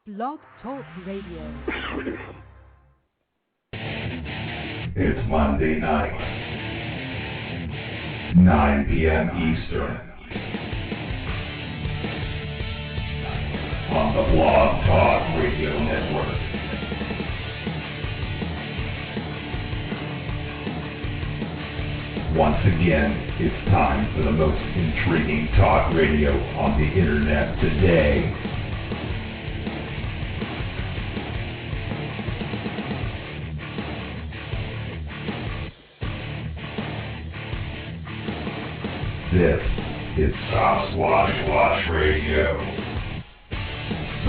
Blog Talk Radio. It's Monday night, 9 p.m. Eastern, on the Blog Talk Radio Network. Once again, it's time for the most intriguing talk radio on the internet today. This is Sasquatch Radio.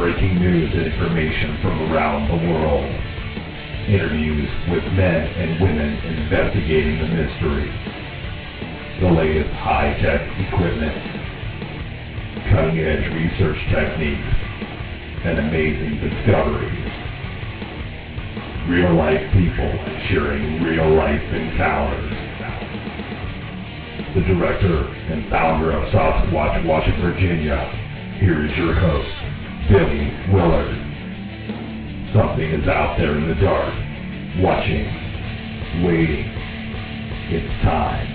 Breaking news and information from around the world. Interviews with men and women investigating the mystery. The latest high-tech equipment. Cutting-edge research techniques. And amazing discoveries. Real-life people sharing real-life encounters. The director and founder of Sasquatch, Washington, Virginia. Here is your host, Billy Willard. Something is out there in the dark, watching, waiting. It's time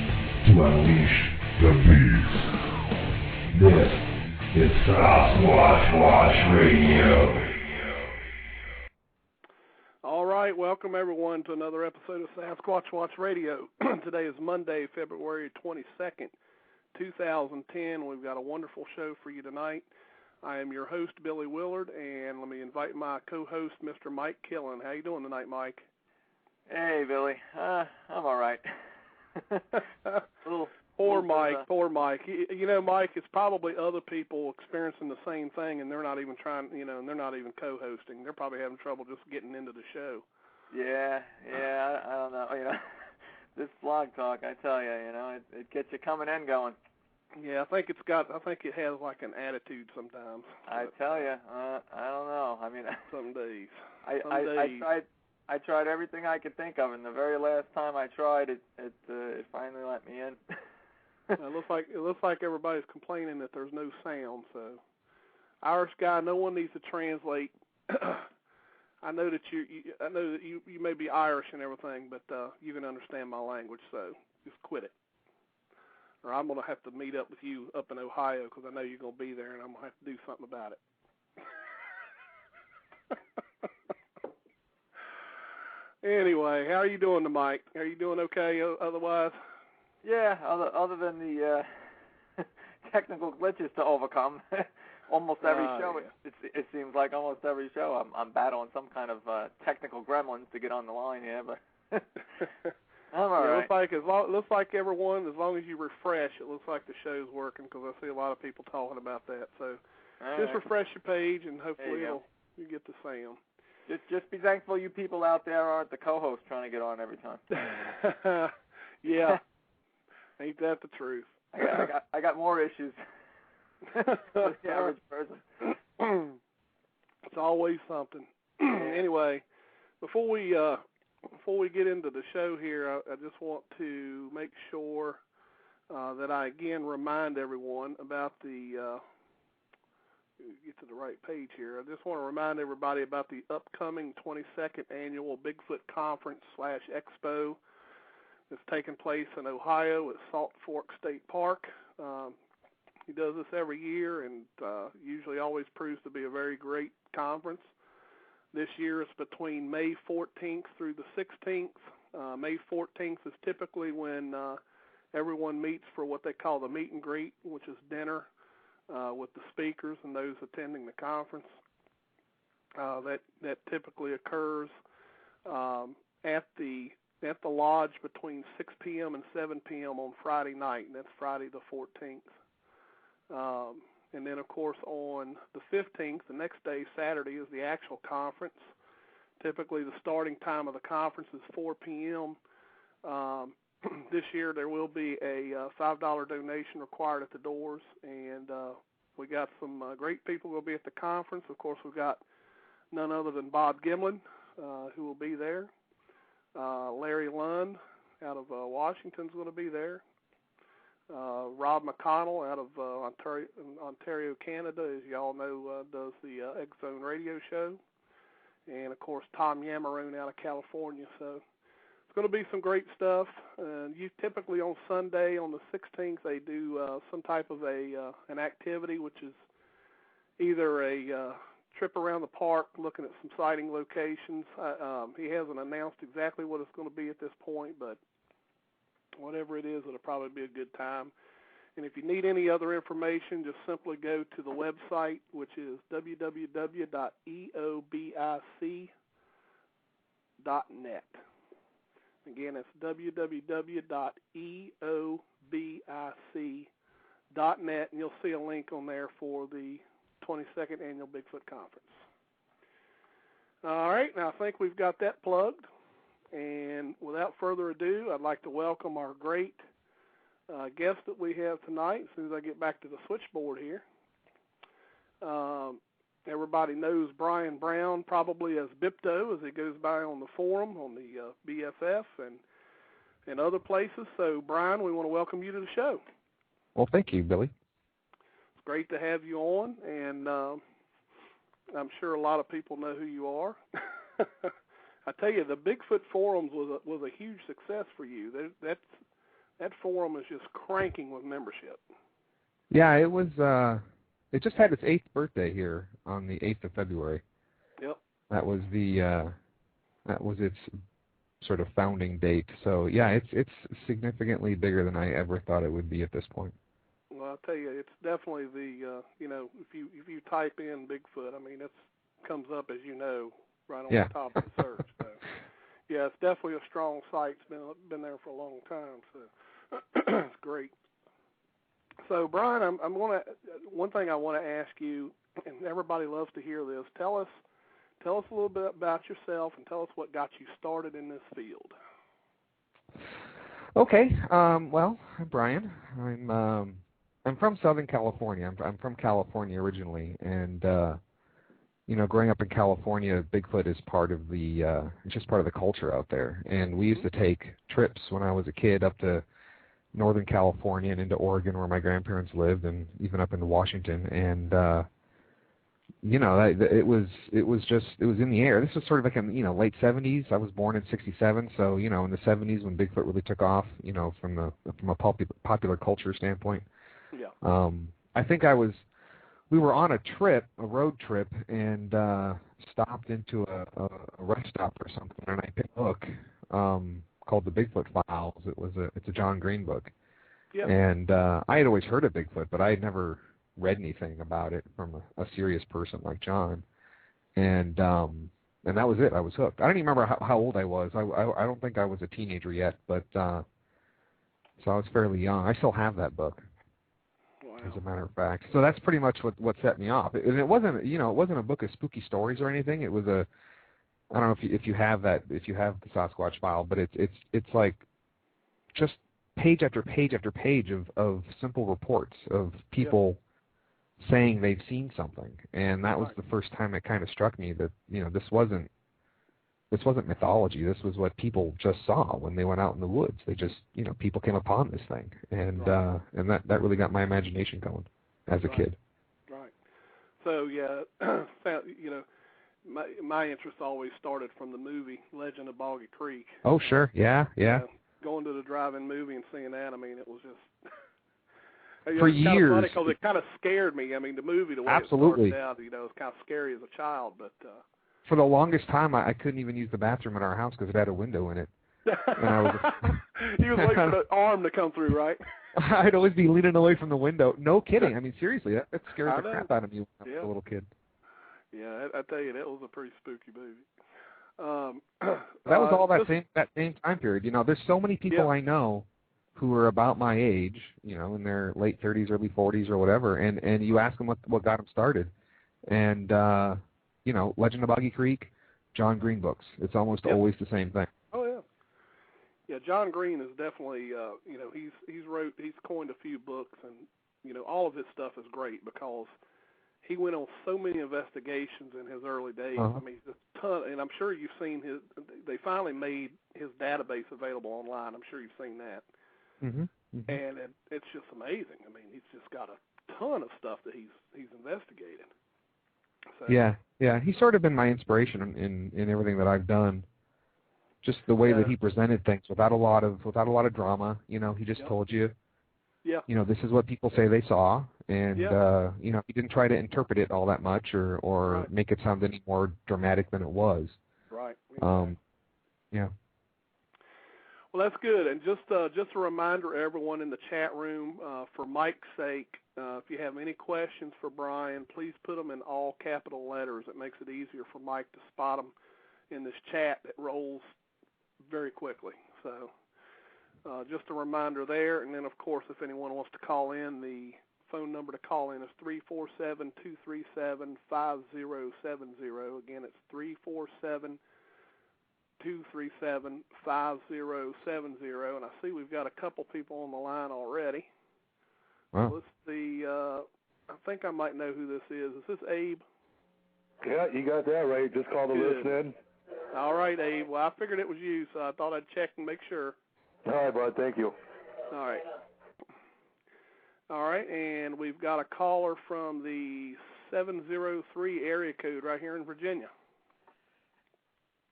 to unleash the beast. This is Sasquatch Radio. All right, welcome everyone to another episode of Sasquatch Radio. Today is Monday, February 22nd, 2010. We've got a wonderful show for you tonight. I am your host, Billy Willard, and let me invite my co-host, Mr. Mike Killen. How you doing tonight, Mike? Hey, Billy. I'm all right. Poor Mike. You know, Mike, it's probably other people experiencing the same thing, and they're not even trying, and they're not even co-hosting. They're probably having trouble just getting into the show. Yeah, I don't know. This blog talk, I tell you, it gets you coming and going. Yeah, I think it has like an attitude sometimes. I tell you, I don't know. I mean, some days. I tried everything I could think of, and the very last time I tried it finally let me in. It looks like everybody's complaining that there's no sound. So, Irish guy, no one needs to translate. I know that you may be Irish and everything, but you can understand my language. So just quit it, or I'm gonna have to meet up with you up in Ohio because I know you're gonna be there, and I'm gonna have to do something about it. Anyway, how are you doing tonight, Mike? Are you doing okay otherwise? Yeah, other than the technical glitches to overcome, almost every show, yeah. It seems like almost every show I'm battling some kind of technical gremlins to get on the line here, but I'm all right. Looks like everyone, as long as you refresh, it looks like the show's working because I see a lot of people talking about that. So just refresh your page and hopefully you get the sound. Just be thankful you people out there aren't the co-hosts trying to get on every time. Yeah. Ain't that the truth? I got more issues than the average person. It's always something. Anyway, before we get into the show here, I just want to make sure that I again remind everyone about get to the right page here. I just want to remind everybody about the upcoming 22nd annual Bigfoot Conference /Expo. It's taking place in Ohio at Salt Fork State Park. He does this every year and usually always proves to be a very great conference. This year it's between May 14th through the 16th. May 14th is typically when everyone meets for what they call the meet and greet, which is dinner with the speakers and those attending the conference. That typically occurs at the lodge between 6 p.m. and 7 p.m. on Friday night, and that's Friday the 14th. And then, of course, on the 15th, the next day, Saturday, is the actual conference. Typically, the starting time of the conference is 4 p.m. This year, there will be a $5 donation required at the doors, and we got some great people who will be at the conference. Of course, we've got none other than Bob Gimlin, who will be there. Larry Lund out of Washington is going to be there. Rob McConnell out of Ontario, Canada, as y'all know, does the X Zone radio show. And, of course, Tom Yamaroon out of California. So it's going to be some great stuff. You typically on Sunday, on the 16th, they do some type of an activity, which is either a trip around the park looking at some sighting locations. He hasn't announced exactly what it's going to be at this point, but whatever it is, it'll probably be a good time. And if you need any other information, just simply go to the website, which is www.eobic.net. Again, it's www.eobic.net, and you'll see a link on there for the 22nd Annual Bigfoot Conference. All right, now I think we've got that plugged. And without further ado, I'd like to welcome our great guest that we have tonight as soon as I get back to the switchboard here. Everybody knows Brian Brown probably as Bipto, as he goes by on the forum, on the BFF and other places. So, Brian, we want to welcome you to the show. Well, thank you, Billy. It's great to have you on, and I'm sure a lot of people know who you are. I tell you, the Bigfoot Forums was a huge success for you. That forum is just cranking with membership. Yeah, it was. It just had its 8th birthday here on the 8th of February. Yep. That was its sort of founding date. So yeah, it's significantly bigger than I ever thought it would be at this point. Well, I'll tell you, it's definitely the if you type in Bigfoot, I mean, it comes up, as you know, right on the top of the search. So, yeah, it's definitely a strong site. It's been there for a long time, so it's great. So, Brian, one thing I want to ask you, and everybody loves to hear this. Tell us a little bit about yourself, and tell us what got you started in this field. Okay. Well, I'm Brian. I'm from Southern California. I'm from California originally, and growing up in California, Bigfoot is part of it's just part of the culture out there. And we used to take trips when I was a kid up to Northern California and into Oregon, where my grandparents lived, and even up into Washington. And it was in the air. This was sort of like in late 70s. I was born in '67, so in the 70s when Bigfoot really took off, from a popular culture standpoint. Yeah. I think we were on a road trip, and stopped into a rest stop or something, and I picked a book called The Bigfoot Files. It's a John Green book. Yep. And I had always heard of Bigfoot, but I had never read anything about it from a serious person like John. And that was it. I was hooked. I don't even remember how old I was. I don't think I was a teenager yet, but so I was fairly young. I still have that book. Wow. As a matter of fact. So that's pretty much what set me off. And it wasn't a book of spooky stories or anything. It was I don't know if you have the Sasquatch file, but it's like just page after page after page of simple reports of people saying they've seen something. And that was the first time it kind of struck me that, this wasn't mythology. This was what people just saw when they went out in the woods. They just, people came upon this thing, and that really got my imagination going as a kid. Right. So yeah, my interest always started from the movie Legend of Boggy Creek. Oh sure, yeah. Going to the drive-in movie and seeing that, I mean, it was just for years. Funny because it kind of scared me. I mean, the movie, the way Absolutely. it started out, it was kind of scary as a child, but. For the longest time, I couldn't even use the bathroom in our house because it had a window in it. You was waiting for the arm to come through, right? I'd always be leaning away from the window. No kidding. I mean, seriously, that scared the crap out of me when I was a little kid. Yeah, I tell you, that was a pretty spooky movie. That was all that same time period. There's so many people I know who are about my age, in their late 30s, early 40s, or whatever, and you ask them what got them started, and Legend of Boggy Creek, John Green books. It's almost always the same thing. Oh yeah. Yeah, John Green is definitely he's coined a few books, and all of his stuff is great because he went on so many investigations in his early days. I mean, a ton, and I'm sure you've seen they finally made his database available online. I'm sure you've seen that. Mm-hmm. Mm-hmm. And it's just amazing. I mean, he's just got a ton of stuff that he's investigated. So, yeah. He's sort of been my inspiration in everything that I've done. Just the way that he presented things without a lot of drama. You know, he just told you. Yeah. You know, this is what people say they saw, and you know, he didn't try to interpret it all that much or make it sound any more dramatic than it was. Right. Yeah. Well, that's good. And just a reminder, everyone in the chat room, for Mike's sake, if you have any questions for Brian, please put them in all capital letters. It makes it easier for Mike to spot them in this chat that rolls very quickly. So just a reminder there. And then, of course, if anyone wants to call in, the phone number to call in is 347-237-5070. Again, it's 347-237-5070, and I see we've got a couple people on the line already. Wow. Let's see. I think I might know who this is. Is this Abe? Yeah, you got that right. Just call the list in. All right, Abe. Well, I figured it was you, so I thought I'd check and make sure. All right, bud. Thank you. All right. All right, and we've got a caller from the 703 area code right here in Virginia.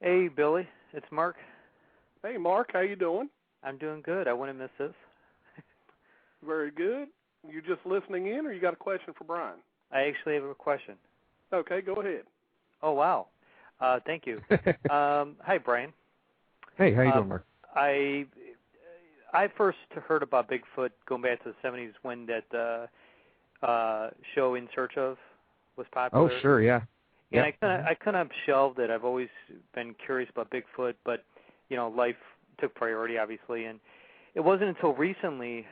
Hey, Billy. It's Mark. Hey, Mark. How you doing? I'm doing good. I wouldn't miss this. Very good. You just listening in, or you got a question for Brian? I actually have a question. Okay, go ahead. Oh, wow. Thank you. Hi, Brian. Hey, how you doing, Mark? I first heard about Bigfoot going back to the 70s when that show In Search Of was popular. Oh, sure, yeah. And I kind of shelved it. I've always been curious about Bigfoot, but, you know, life took priority, obviously. And it wasn't until recently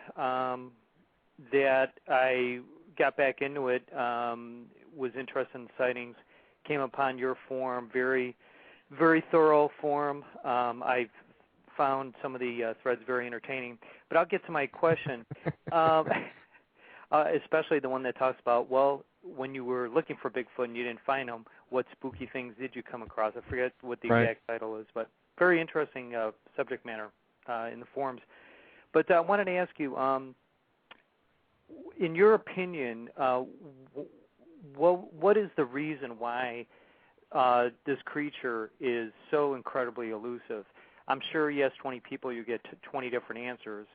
that I got back into it, was interested in sightings, came upon your forum, very, very thorough forum. I've found some of the threads very entertaining. But I'll get to my question, especially the one that talks about, well, when you were looking for Bigfoot and you didn't find him, what spooky things did you come across? I forget what the exact title is, but very interesting subject matter in the forums. But I wanted to ask you, in your opinion, what is the reason why this creature is so incredibly elusive? I'm sure you ask 20 people, you get 20 different answers.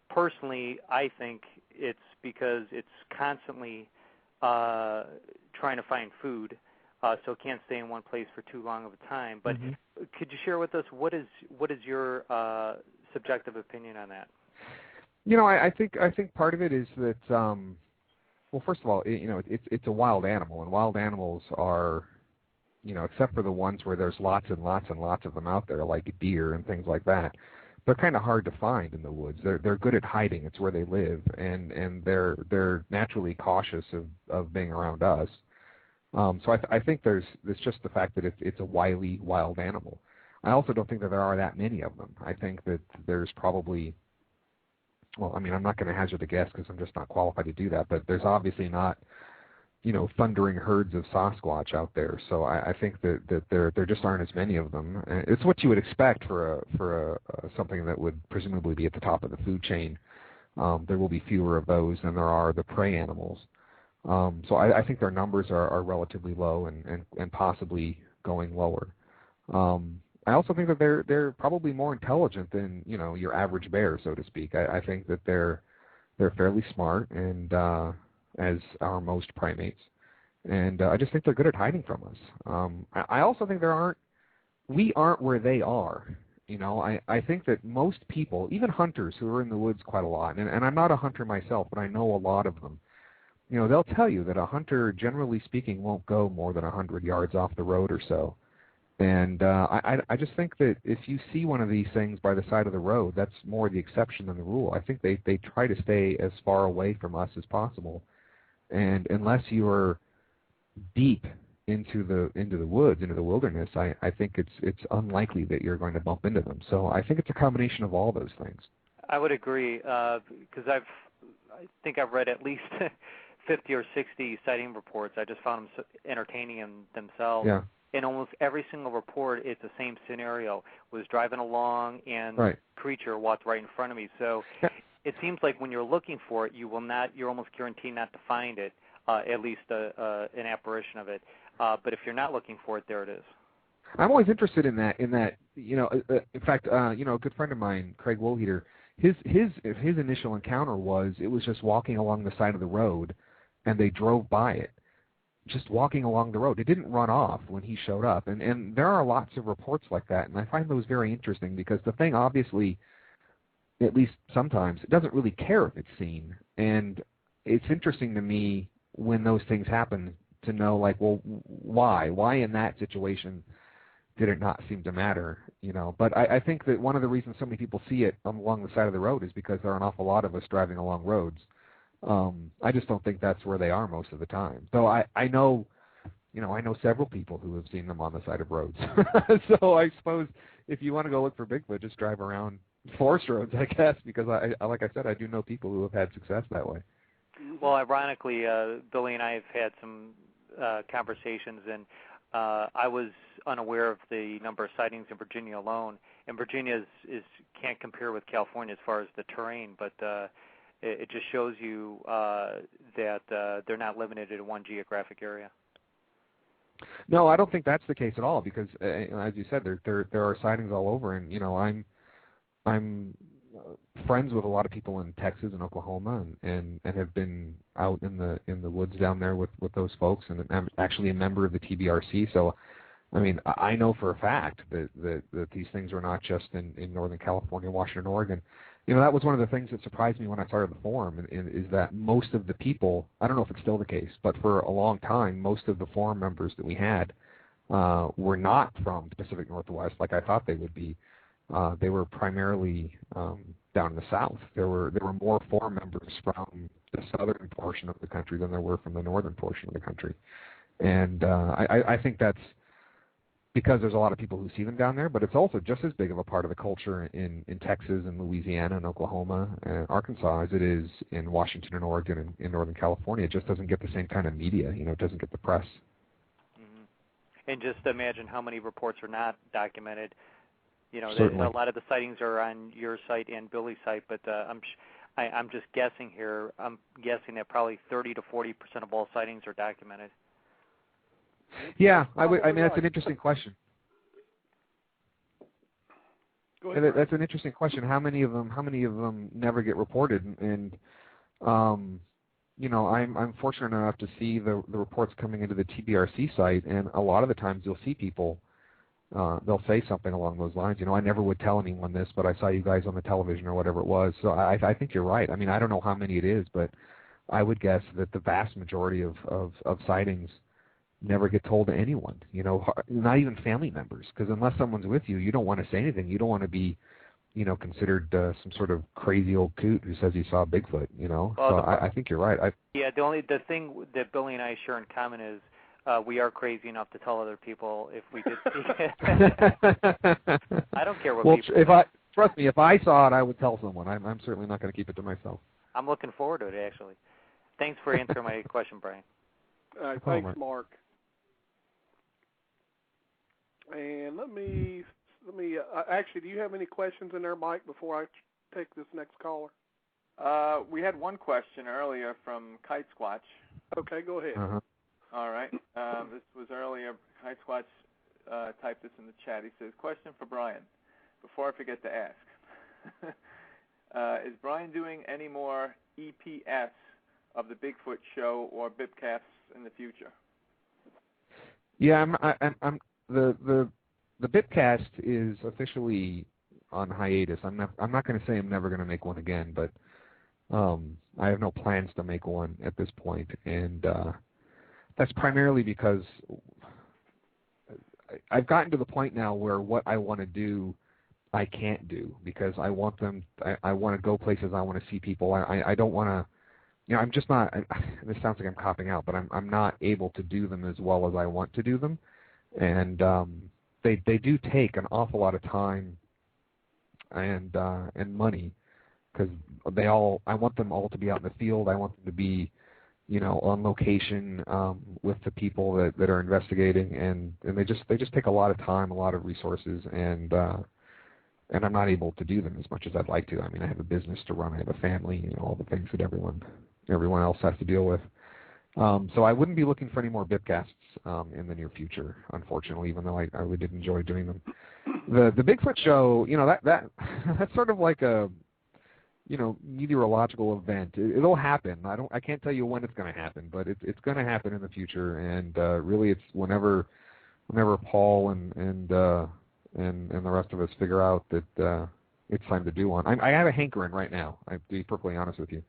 Personally, I think it's because it's constantly trying to find food, so it can't stay in one place for too long of a time. But could you share with us what is your subjective opinion on that? You know, I think part of it is that well, first of all, it's a wild animal, and wild animals are, you know, except for the ones where there's lots and lots and lots of them out there, like deer and things like that, they're kind of hard to find in the woods. They're good at hiding. It's where they live, and they're naturally cautious of being around us. So I think there's just the fact that it's a wily wild animal. I also don't think that there are that many of them. I think that there's probably, well, I mean, I'm not going to hazard a guess because I'm just not qualified to do that, but there's obviously not, you know, thundering herds of Sasquatch out there. So I think that there just aren't as many of them. It's what you would expect for something that would presumably be at the top of the food chain. There will be fewer of those than there are the prey animals. So I think their numbers are relatively low and possibly going lower. I also think that they're probably more intelligent than, you know, your average bear, so to speak. I think that they're fairly smart, and as are most primates, and I just think they're good at hiding from us. I also think we aren't where they are. You know, I think that most people, even hunters who are in the woods quite a lot, and I'm not a hunter myself, but I know a lot of them, you know, they'll tell you that a hunter, generally speaking, won't go more than 100 yards off the road or so. And I just think that if you see one of these things by the side of the road, that's more the exception than the rule. I think they try to stay as far away from us as possible. And unless you are deep into the woods, into the wilderness, I think it's unlikely that you're going to bump into them. So I think it's a combination of all those things. I would agree, because I think I've read at least 50 or 60 sighting reports. I just found them so entertaining in themselves. Yeah. in almost every single report, it's the same scenario. Was driving along and right. creature walked right in front of me. So it seems like when you're looking for it, you're almost guaranteed not to find it, at least an apparition of it. But if you're not looking for it, there it is. I'm always interested in that. In fact, a good friend of mine, Craig Woolheater, his initial encounter was it was just walking along the side of the road, and they drove by it, just walking along the road. It didn't run off when he showed up, and there are lots of reports like that, and I find those very interesting because the thing obviously, at least sometimes, it doesn't really care if it's seen, and it's interesting to me when those things happen to know, like, well, why in that situation did it not seem to matter, But I think that one of the reasons so many people see it along the side of the road is because there are an awful lot of us driving along roads. I just don't think that's where they are most of the time. Though I know, I know several people who have seen them on the side of roads. So I suppose if you want to go look for Bigfoot, just drive around forest roads, I guess, because like I said, I do know people who have had success that way. Well, ironically, Billy and I have had some conversations, and I was unaware of the number of sightings in Virginia alone. And Virginia can't compare with California as far as the terrain, but it just shows you that they're not limited to one geographic area. No, I don't think that's the case at all because, as you said, there are sightings all over, and I'm friends with a lot of people in Texas and Oklahoma, and have been out in the woods down there with those folks, and I'm actually a member of the TBRC. So, I mean, I know for a fact that these things are not just in Northern California, Washington, Oregon. That was one of the things that surprised me when I started the forum, is that most of the people, I don't know if it's still the case, but for a long time, most of the forum members that we had were not from the Pacific Northwest like I thought they would be. They were primarily down in the South. There were more forum members from the southern portion of the country than there were from the northern portion of the country. And I think that's because there's a lot of people who see them down there, but it's also just as big of a part of the culture in Texas and Louisiana and Oklahoma and Arkansas as it is in Washington and Oregon and in Northern California. It just doesn't get the same kind of media. It doesn't get the press. Mm-hmm. And just imagine how many reports are not documented. Certainly. A lot of the sightings are on your site and Billy's site, but I'm just guessing here. I'm guessing that probably 30 to 40% of all sightings are documented. Yeah, I mean, that's an interesting question. Go ahead. That's an interesting question. How many of them never get reported? And I'm fortunate enough to see the reports coming into the TBRC site, and a lot of the times you'll see people. They'll say something along those lines. I never would tell anyone this, but I saw you guys on the television or whatever it was. So I think you're right. I mean, I don't know how many it is, but I would guess that the vast majority of sightings never get told to anyone, not even family members, because unless someone's with you, you don't want to say anything. You don't want to be, considered some sort of crazy old coot who says he saw Bigfoot, Well, so I think you're right. The thing that Billy and I share in common is we are crazy enough to tell other people if we did see it. I don't care what people trust me, if I saw it, I would tell someone. I'm certainly not going to keep it to myself. I'm looking forward to it, actually. Thanks for answering my question, Brian. All right, thanks, Mark. And let me. Actually, do you have any questions in there, Mike? Before I take this next caller. We had one question earlier from Kite Squatch. Okay, go ahead. Uh-huh. All right. This was earlier. Kite Squatch typed this in the chat. He says, "Question for Brian. Before I forget to ask, is Brian doing any more EPS of the Bigfoot Show or BIPcasts in the future?" Yeah, I'm the BIPcast is officially on hiatus. I'm not going to say I'm never going to make one again, but I have no plans to make one at this point, and that's primarily because I've gotten to the point now where what I want to do, I can't do because I want them. I want to go places. I want to see people. I don't want to. I'm just not. This sounds like I'm copping out, but I'm not able to do them as well as I want to do them. And they do take an awful lot of time and money because I want them all to be out in the field. I want them to be, on location with the people that are investigating, and they just take a lot of time, a lot of resources, and I'm not able to do them as much as I'd like to. I mean, I have a business to run, I have a family, all the things that everyone else has to deal with. So I wouldn't be looking for any more BIPcasts in the near future, unfortunately, even though I really did enjoy doing them. The Bigfoot Show, that's sort of like a meteorological event. It'll happen. I can't tell you when it's going to happen, but it's going to happen in the future. And really, it's whenever Paul and the rest of us figure out that it's time to do one. I have a hankering right now. I'll be perfectly honest with you,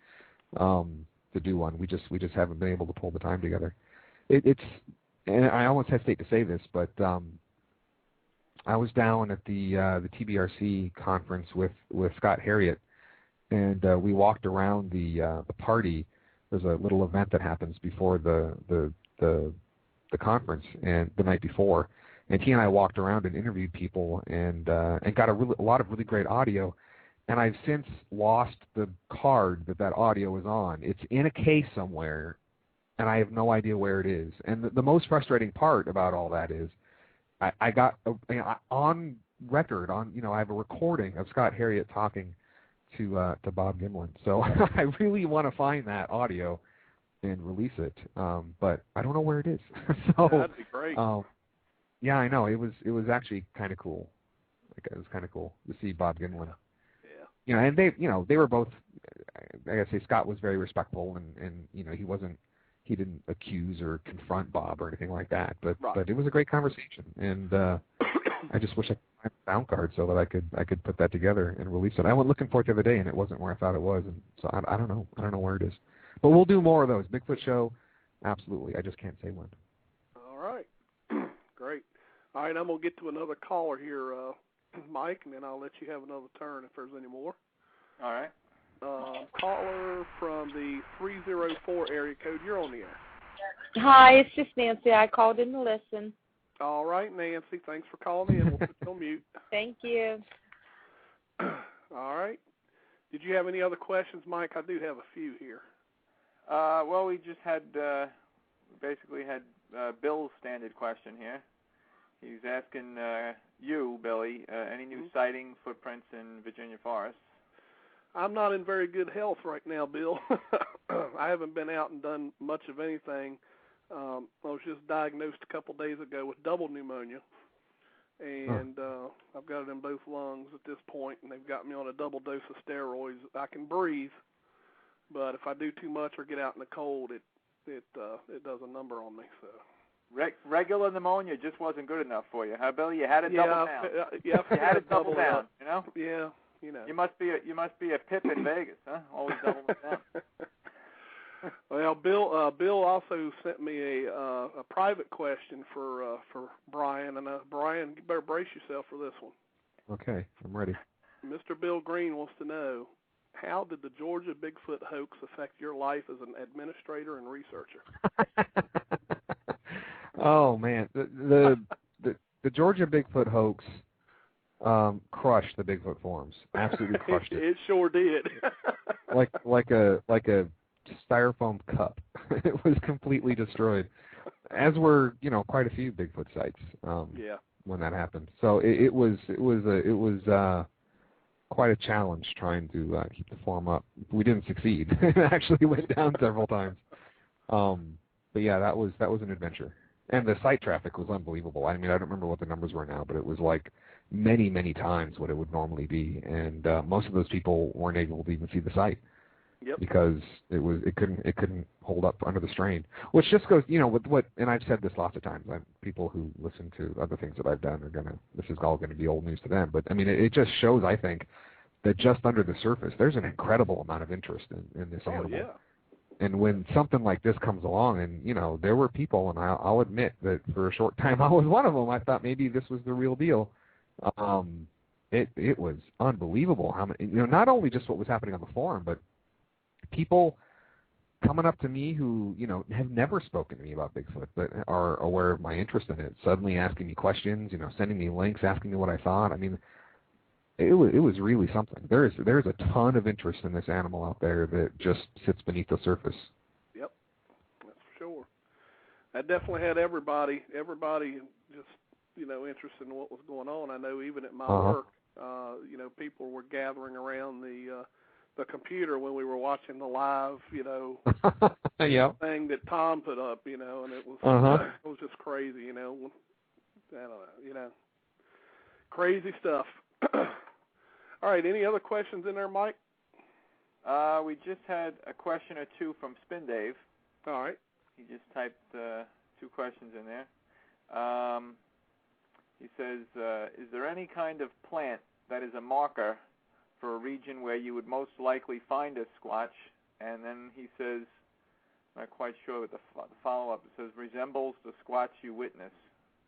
to do one. We just haven't been able to pull the time together. And I almost hesitate to say this, but I was down at the TBRC conference with Scott Harriet. And we walked around the party. There's a little event that happens before the conference and the night before. And he and I walked around and interviewed people and got a lot of really great audio. And I've since lost the card that audio is on. It's in a case somewhere, and I have no idea where it is. And the most frustrating part about all that is I got on record I have a recording of Scott Harriet talking to Bob Gimlin. So I really want to find that audio and release it, but I don't know where it is. So that'd be great. Yeah, I know. It was actually kind of cool. It was kind of cool to see Bob Gimlin. Yeah. And they were both. I gotta say, Scott was very respectful, and he didn't accuse or confront Bob or anything like that. But it was a great conversation, and I just wish I could find a sound card so that I could put that together and release it. I went looking for it the other day, and it wasn't where I thought it was, and so I don't know. I don't know where it is. But we'll do more of those. Bigfoot Show, absolutely. I just can't say when. All right. Great. All right, I'm going to get to another caller here, Mike, and then I'll let you have another turn if there's any more. All right. Caller from the 304 area code, you're on the air. Hi, it's just Nancy. I called in to listen. All right, Nancy, thanks for calling in. We'll put you on mute. Thank you. All right. Did you have any other questions, Mike? I do have a few here. Well, we just had basically had Bill's standard question here. He's asking you, Billy, any new sightings, footprints in Virginia forests? I'm not in very good health right now, Bill. I haven't been out and done much of anything. I was just diagnosed a couple days ago with double pneumonia, and I've got it in both lungs at this point, and they've got me on a double dose of steroids. I can breathe, but if I do too much or get out in the cold, it does a number on me. So regular pneumonia just wasn't good enough for you, huh, Billy? You had it double down. Yeah, you had it double down. Yeah, You must be a Pip in Vegas, huh? Always double down. Well, Bill also sent me a private question for Brian, and Brian, you better brace yourself for this one. Okay, I'm ready. Mr. Bill Green wants to know, how did the Georgia Bigfoot hoax affect your life as an administrator and researcher? Oh man, the Georgia Bigfoot hoax crushed the Bigfoot Forums. Absolutely crushed it. It sure did. like a styrofoam cup. It was completely destroyed, as were quite a few Bigfoot sites. When that happened, so it was quite a challenge trying to keep the forum up. We didn't succeed. It actually went down several times. But yeah, that was an adventure, and the site traffic was unbelievable. I mean, I don't remember what the numbers were now, but it was like many times what it would normally be, and most of those people weren't able to even see the site. Yep. Because it couldn't hold up under the strain, which just goes with what, and I've said this lots of times. People who listen to other things that I've done this is all gonna be old news to them. But I mean, it just shows, I think, that just under the surface there's an incredible amount of interest in this animal. Yeah. And when something like this comes along, and there were people, and I'll admit that for a short time I was one of them. I thought maybe this was the real deal. It was unbelievable how many, not only just what was happening on the forum, but people coming up to me who, have never spoken to me about Bigfoot, but are aware of my interest in it, suddenly asking me questions, sending me links, asking me what I thought. I mean, it was really something. There's a ton of interest in this animal out there that just sits beneath the surface. Yep. that definitely had everybody just, interested in what was going on. I know even at my work, people were gathering around the computer when we were watching the live, thing that Tom put up, and it was just crazy, I don't know, crazy stuff. All right, any other questions in there, Mike? We just had a question or two from Spin Dave. All right. He just typed 2 questions in there. He says, is there any kind of plant that is a marker for a region where you would most likely find a Squatch? And then he says, not quite sure what the follow-up, it says, resembles the Squatch you witness.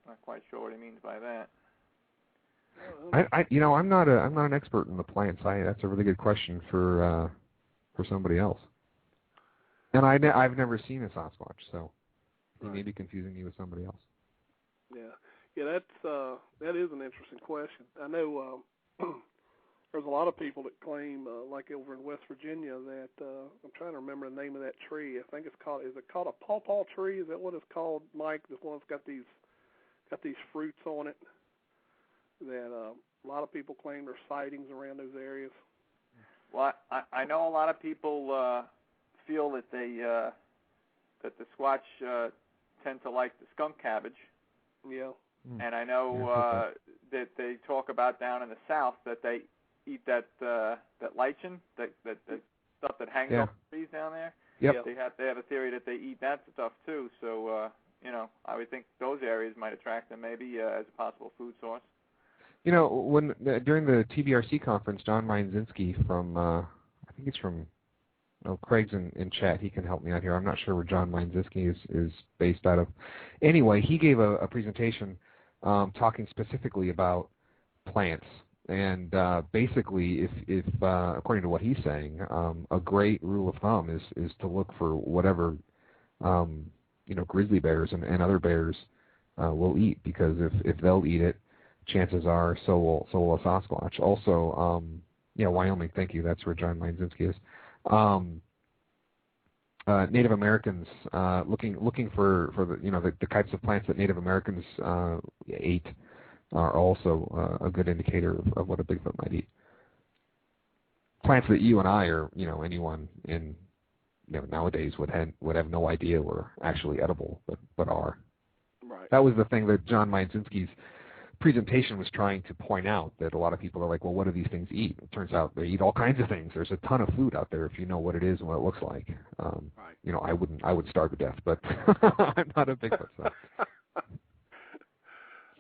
Not quite sure what he means by that. I'm not an expert in the plants. That's a really good question for somebody else. And I've never seen a Sasquatch, so he may be confusing me with somebody else. Yeah, that is an interesting question. I know there's a lot of people that claim, like over in West Virginia, that I'm trying to remember the name of that tree. I think is it called a pawpaw tree? Is that what it's called, Mike? The one that's got these fruits on it. That a lot of people claim there's sightings around those areas. Well, I know a lot of people feel that that the Squatch tend to like the skunk cabbage. Yeah. And I know that they talk about down in the south that they eat that lichen, that stuff that hangs off the trees down there. Yep. They have a theory that they eat that stuff too. So I would think those areas might attract them maybe as a possible food source. When during the TBRC conference, John Mainzinski from I think he's from Craig's in chat. He can help me out here. I'm not sure where John Mainzinski is based out of. Anyway, he gave a presentation talking specifically about plants. And basically, if according to what he's saying, a great rule of thumb is to look for whatever grizzly bears and other bears will eat, because if they'll eat it, chances are so will a Sasquatch. Also, Wyoming. Thank you. That's where John Mainzinski is. Native Americans looking for the types of plants that Native Americans ate are also a good indicator of what a Bigfoot might eat. Plants that you and I, or anyone in nowadays would have no idea were actually edible, but are. Right. That was the thing that John Mainzinski's presentation was trying to point out, that a lot of people are like, well, what do these things eat? It turns out they eat all kinds of things. There's a ton of food out there if you know what it is and what it looks like. Right. I would starve to death, but I'm not a Bigfoot. So.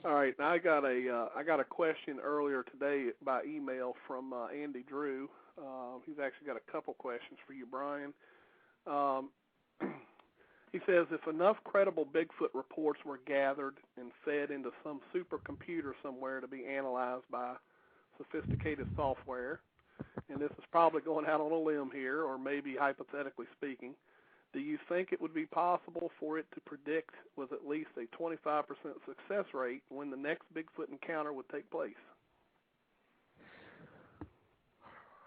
All right, now I got a question earlier today by email from Andy Drew. He's actually got a couple questions for you, Brian. He says, if enough credible Bigfoot reports were gathered and fed into some supercomputer somewhere to be analyzed by sophisticated software, and this is probably going out on a limb here, or maybe hypothetically speaking, do you think it would be possible for it to predict with at least a 25% success rate when the next Bigfoot encounter would take place?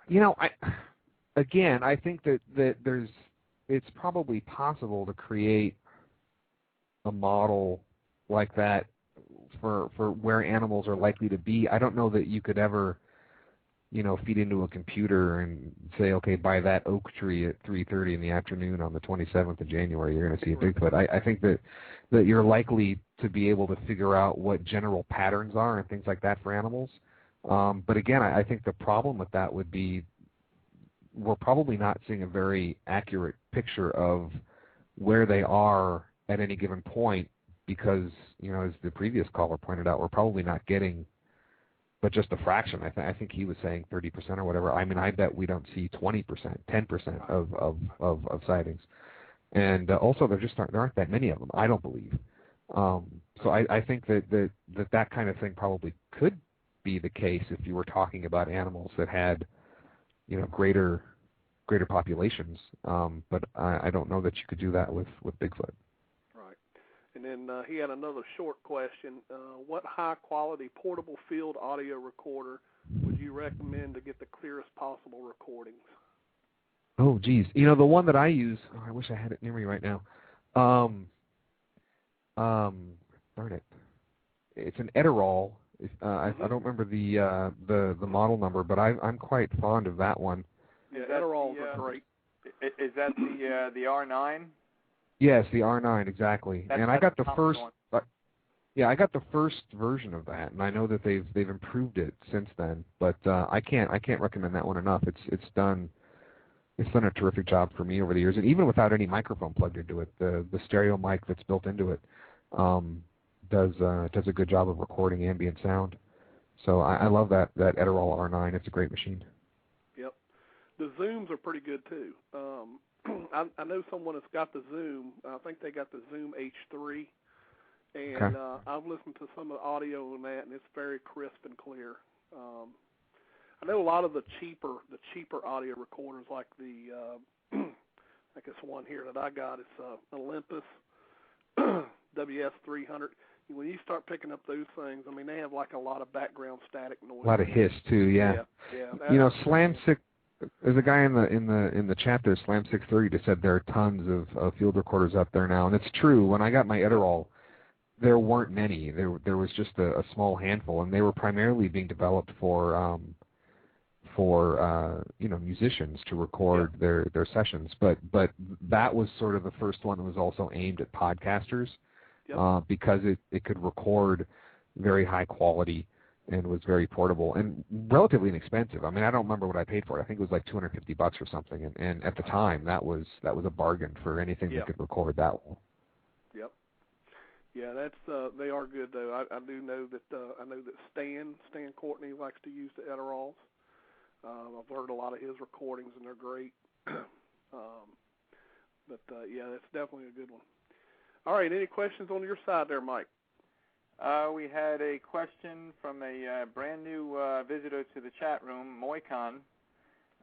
I think that it's probably possible to create a model like that for where animals are likely to be. I don't know that you could ever, feed into a computer and say, okay, by that oak tree at 3:30 in the afternoon on the 27th of January, you're going to see a Bigfoot. I think that you're likely to be able to figure out what general patterns are and things like that for animals. But again, I think the problem with that would be we're probably not seeing a very accurate picture of where they are at any given point, because, as the previous caller pointed out, we're probably not getting but just a fraction. I think he was saying 30% or whatever. I mean, I bet we don't see 20%, 10% of sightings. And also, there aren't that many of them, I don't believe. So I think that kind of thing probably could be the case if you were talking about animals that had greater populations, but I don't know that you could do that with Bigfoot. Right. And then he had another short question. What high-quality portable field audio recorder would you recommend to get the clearest possible recordings? Oh, geez. The one that I use, I wish I had it near me right now. Darn it. It's an Edirol. I don't remember the model number, but I'm quite fond of that one. Yeah, Edirols are great. Is that the R9? Yes, the R9 exactly. And I got the first. I got the first version of that, and I know that they've improved it since then. But I can't recommend that one enough. It's done a terrific job for me over the years, and even without any microphone plugged into it, the stereo mic that's built into it does a good job of recording ambient sound. So I love that Edirol R9. It's a great machine. Yep, the Zooms are pretty good too. I know someone that's got the Zoom. I think they got the Zoom H3. And I've listened to some of the audio on that, and it's very crisp and clear. I know a lot of the cheaper audio recorders, like the I guess one here that I got, it's Olympus WS300. When you start picking up those things, I mean, they have like a lot of background static noise. A lot of hiss too, yeah. You know, Slam6. There's a guy in the chat there, Slam630, that said there are tons of field recorders out there now, and it's true. When I got my Edirol, there weren't many. There was just a small handful, and they were primarily being developed for musicians to record their sessions. But that was sort of the first one that was also aimed at podcasters, because it could record very high quality and was very portable and relatively inexpensive. I mean, I don't remember what I paid for it. I think it was like $250 or something, and at the time that was a bargain for anything that could record that well. Yep. Yeah, that's they are good though. I do know that Stan Courtney likes to use the Edirols. I've heard a lot of his recordings and they're great. Yeah, that's definitely a good one. All right, any questions on your side there, Mike? We had a question from a brand new visitor to the chat room, Moicon.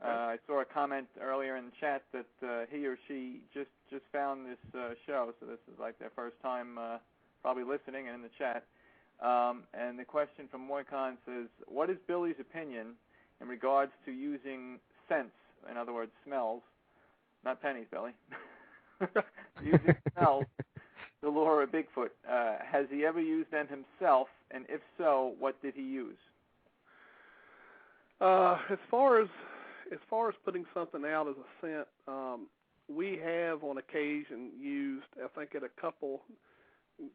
I saw a comment earlier in the chat that he or she just found this show, so this is like their first time probably listening and in the chat. And the question from Moicon says, what is Billy's opinion in regards to using scents, in other words, smells, not pennies, Billy, using smells to lure a Bigfoot? Has he ever used them himself, and if so, what did he use? As far as putting something out as a scent, we have on occasion used, I think at a couple,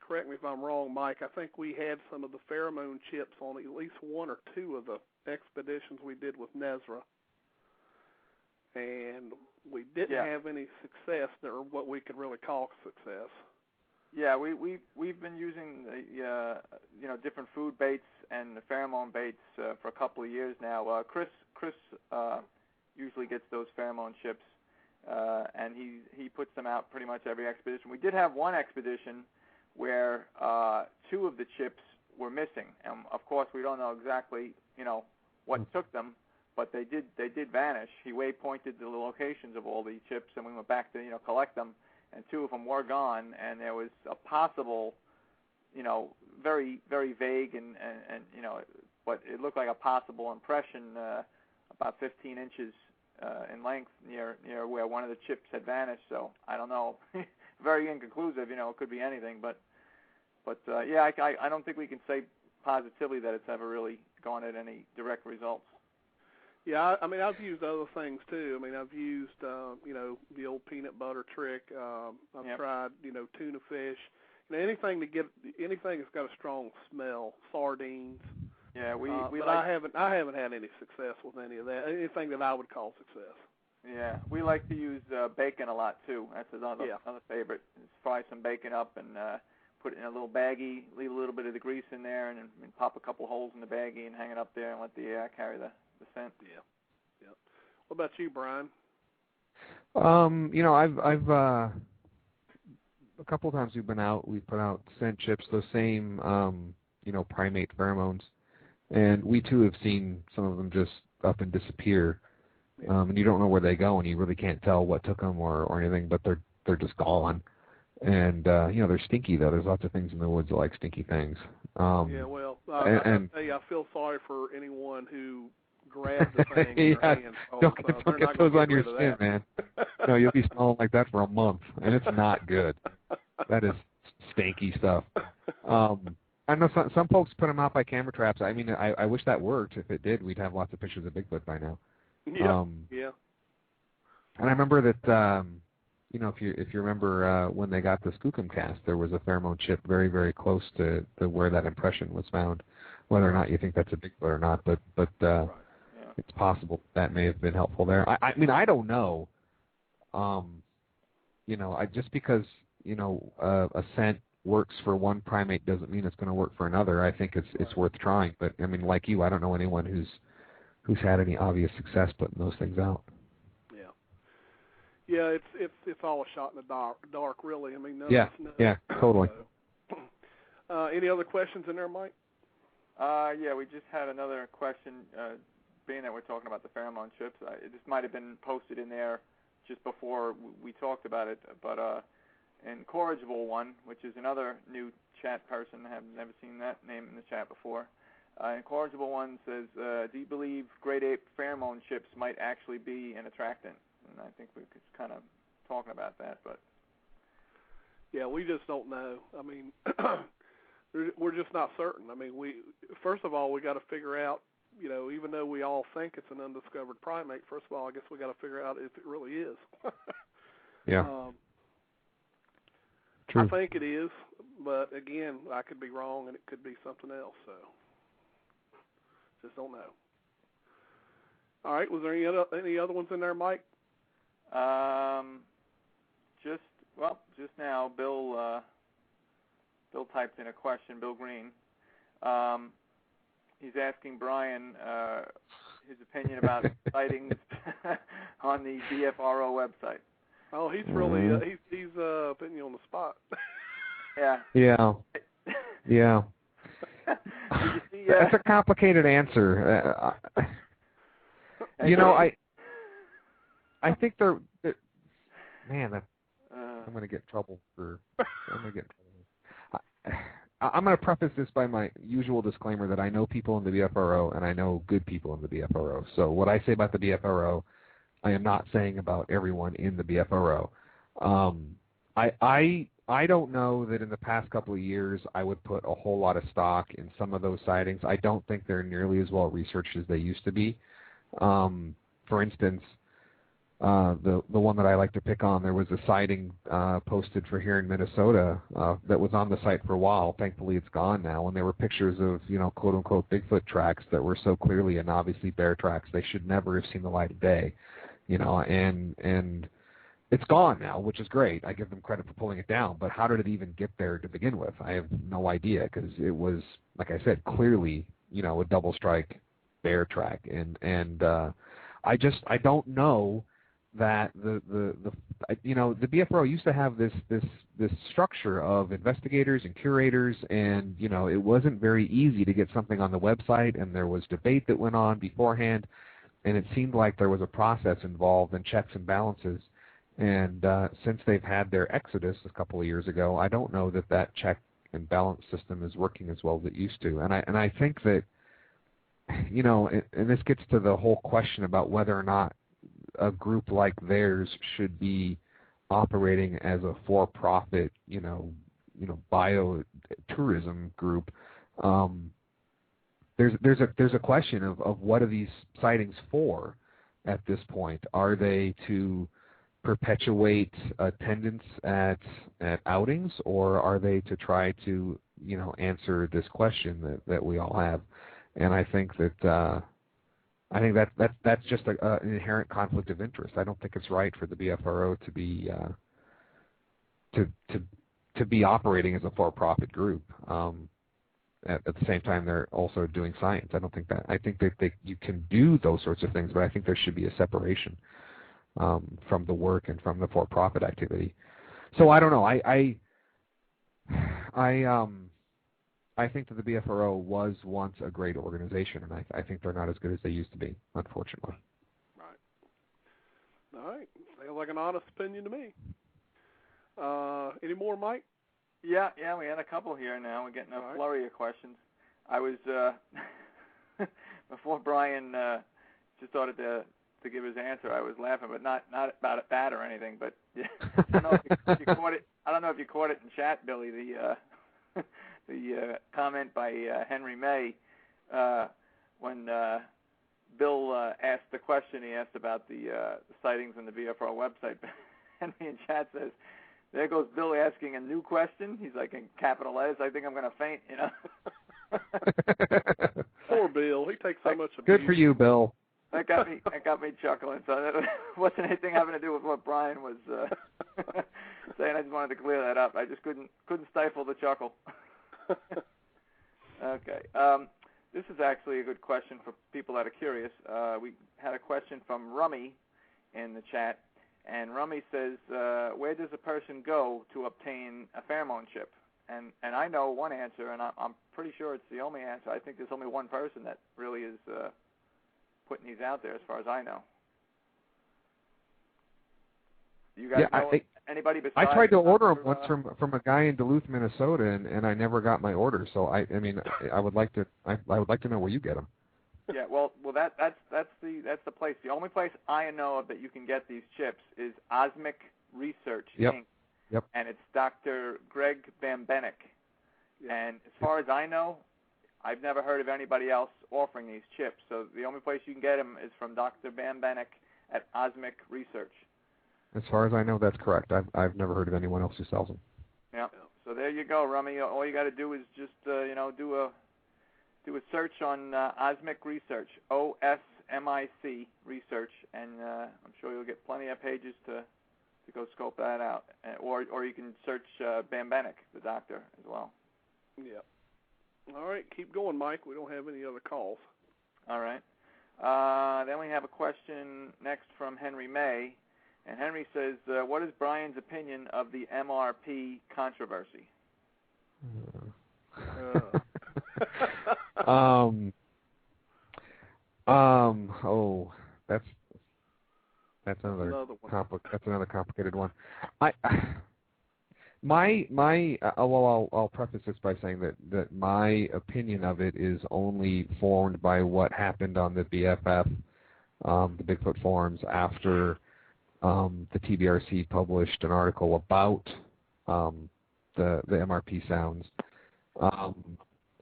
correct me if I'm wrong, Mike, I think we had some of the pheromone chips on at least one or two of the expeditions we did with Nezra. And we didn't have any success, or what we could really call success. Yeah, we've been using the different food baits and the pheromone baits for a couple of years now. Chris usually gets those pheromone chips, and he puts them out pretty much every expedition. We did have one expedition where two of the chips were missing, and of course we don't know exactly what took them, but they did vanish. He waypointed the locations of all the chips, and we went back to collect them. And two of them were gone, and there was a possible, very, very vague and but it looked like a possible impression about 15 inches in length near where one of the chips had vanished. So I don't know, very inconclusive. It could be anything, but I don't think we can say positively that it's ever really gone at any direct results. Yeah, I mean, I've used other things too. I mean, I've used, the old peanut butter trick. I've tried, tuna fish. Anything that's got a strong smell. Sardines. Yeah, but I haven't had any success with any of that. Anything that I would call success. Yeah, we like to use bacon a lot too. That's another favorite. Just fry some bacon up and put it in a little baggie. Leave a little bit of the grease in there, and pop a couple holes in the baggie and hang it up there and let the air carry the scent. Yeah. What about you, Brian? I've a couple of times we've been out. We've put out scent chips, those same primate pheromones, and we too have seen some of them just up and disappear. And you don't know where they go, and you really can't tell what took them or anything. But they're just gone. And they're stinky though. There's lots of things in the woods that like stinky things. I tell you, I feel sorry for anyone who grabbed the thing in your hands. Don't get those on your skin, man. No, you'll be smelling like that for a month, and it's not good. That is stanky stuff. I know some folks put them out by camera traps. I mean, I wish that worked. If it did, we'd have lots of pictures of Bigfoot by now. Yeah. Yeah. And I remember that, if you remember when they got the Skookum cast, there was a pheromone chip very, very close to where that impression was found. Whether or not you think that's a Bigfoot or not, but it's possible that may have been helpful there. I mean, I don't know. Just because a scent works for one primate doesn't mean it's going to work for another. I think it's worth trying. But I mean, like you, I don't know anyone who's had any obvious success putting those things out. Yeah, it's all a shot in the dark, really. I mean, yeah, totally. Any other questions in there, Mike? Yeah, we just had another question. Being that we're talking about the pheromone chips, this might have been posted in there just before we talked about it, but Incorrigible One, which is another new chat person, I have never seen that name in the chat before. Incorrigible One says, do you believe great ape pheromone chips might actually be an attractant? And I think we could kind of talking about that, but yeah, we just don't know. I mean, we're just not certain. I mean, first of all, we got to figure out, even though we all think it's an undiscovered primate, first of all, I guess we got to figure out if it really is. Yeah. True. I think it is, but again, I could be wrong, and it could be something else. So, just don't know. All right. Was there any other ones in there, Mike? Just now, Bill typed in a question. Bill Green. He's asking Brian his opinion about sightings on the BFRO website. Oh, he's really he's putting you on the spot. Yeah. Did you see, that's a complicated answer. I think they're man. I'm going to get in trouble I'm going to preface this by my usual disclaimer that I know people in the BFRO and I know good people in the BFRO. So what I say about the BFRO, I am not saying about everyone in the BFRO. I don't know that in the past couple of years I would put a whole lot of stock in some of those sightings. I don't think they're nearly as well researched as they used to be. For instance, the one that I like to pick on, there was a sighting posted for here in Minnesota that was on the site for a while. Thankfully, it's gone now. And there were pictures of, quote unquote, Bigfoot tracks that were so clearly and obviously bear tracks they should never have seen the light of day. And it's gone now, which is great. I give them credit for pulling it down. But how did it even get there to begin with? I have no idea because it was, like I said, clearly, a double strike bear track. And I don't know that the BFRO used to have this structure of investigators and curators, and it wasn't very easy to get something on the website, and there was debate that went on beforehand, and it seemed like there was a process involved and checks and balances. And since they've had their exodus a couple of years ago, I don't know that check and balance system is working as well as it used to. And I think that and this gets to the whole question about whether or not a group like theirs should be operating as a for-profit, biotourism group. There's a question of what are these sightings for at this point? Are they to perpetuate attendance at outings, or are they to try to answer this question that we all have? And I think that that's just an inherent conflict of interest. I don't think it's right for the BFRO to be to be operating as a for-profit group. At the same time, they're also doing science. I don't think that. I think that you can do those sorts of things, but I think there should be a separation from the work and from the for-profit activity. So I don't know. I think that the BFRO was once a great organization, and I think they're not as good as they used to be, unfortunately. Right. All right. Sounds like an honest opinion to me. Any more, Mike? Yeah, we had a couple here now. We're getting a flurry of questions. I was, before Brian just started to give his answer, I was laughing, but not about that or anything. But I don't know if you caught it. I don't know if you caught it in chat, Billy. The comment by Henry May when Bill asked the question. He asked about the sightings on the BFR website. Henry in chat says, "There goes Bill asking a new question." He's like in capital letters. I think I'm going to faint. You know. Poor Bill. He takes so much abuse. Good for you, Bill. That got me chuckling. So it wasn't anything having to do with what Brian was saying. I just wanted to clear that up. I just couldn't stifle the chuckle. Okay. This is actually a good question for people that are curious. We had a question from Rummy in the chat, and Rummy says, "Where does a person go to obtain a pheromone chip?" And I know one answer, and I'm pretty sure it's the only answer. I think there's only one person that really is putting these out there, as far as I know. You guys know anybody besides? I tried to order them once from a guy in Duluth, Minnesota, and I never got my order. So I mean, I would like to know where you get them. Yeah, well, that's the place. The only place I know of that you can get these chips is Osmic Research Inc. Yep. And it's Dr. Greg Bambenek. Yep. And as far as I know, I've never heard of anybody else offering these chips. So the only place you can get them is from Dr. Bambenek at Osmic Research. As far as I know, that's correct. I've never heard of anyone else who sells them. Yeah. So there you go, Rummy. All you got to do is just do a search on Osmic Research, OSMIC Research, and I'm sure you'll get plenty of pages to go scope that out. Or you can search Bambenek, the doctor, as well. Yeah. All right, keep going, Mike. We don't have any other calls. All right. Then we have a question next from Henry May. And Henry says, what is Brian's opinion of the MRP controversy? That's another complicated one. I'll preface this by saying that my opinion of it is only formed by what happened on the BFF, the Bigfoot Forums, after the TBRC published an article about the MRP sounds.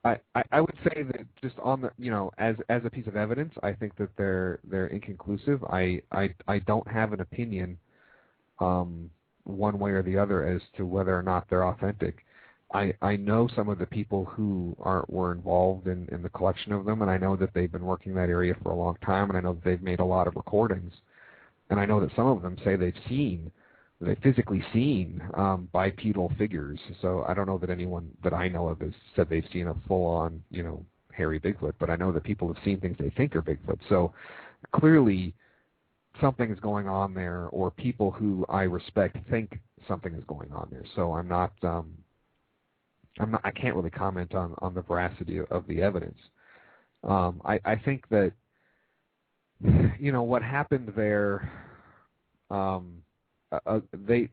I would say that just on the as a piece of evidence, I think that they're inconclusive. I don't have an opinion one way or the other as to whether or not they're authentic. I know some of the people who were involved in the collection of them, and I know that they've been working that area for a long time, and I know that they've made a lot of recordings. And I know that some of them say they've physically seen bipedal figures. So I don't know that anyone that I know of has said they've seen a full-on, hairy Bigfoot, but I know that people have seen things they think are Bigfoot. So clearly something is going on there, or people who I respect think something is going on there. So I can't really comment on the veracity of the evidence. I think that what happened there, they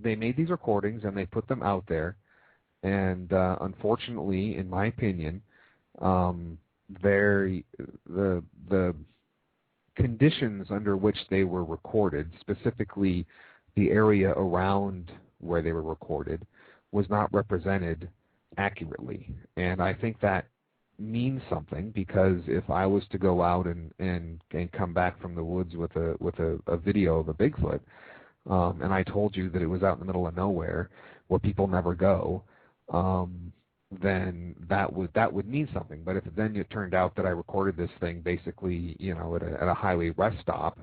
made these recordings and they put them out there, and unfortunately, in my opinion, the conditions under which they were recorded, specifically the area around where they were recorded, was not represented accurately. And I think that means something, because if I was to go out and come back from the woods with a video of a Bigfoot, and I told you that it was out in the middle of nowhere where people never go, then that would mean something. But if then it turned out that I recorded this thing basically, at a highway rest stop,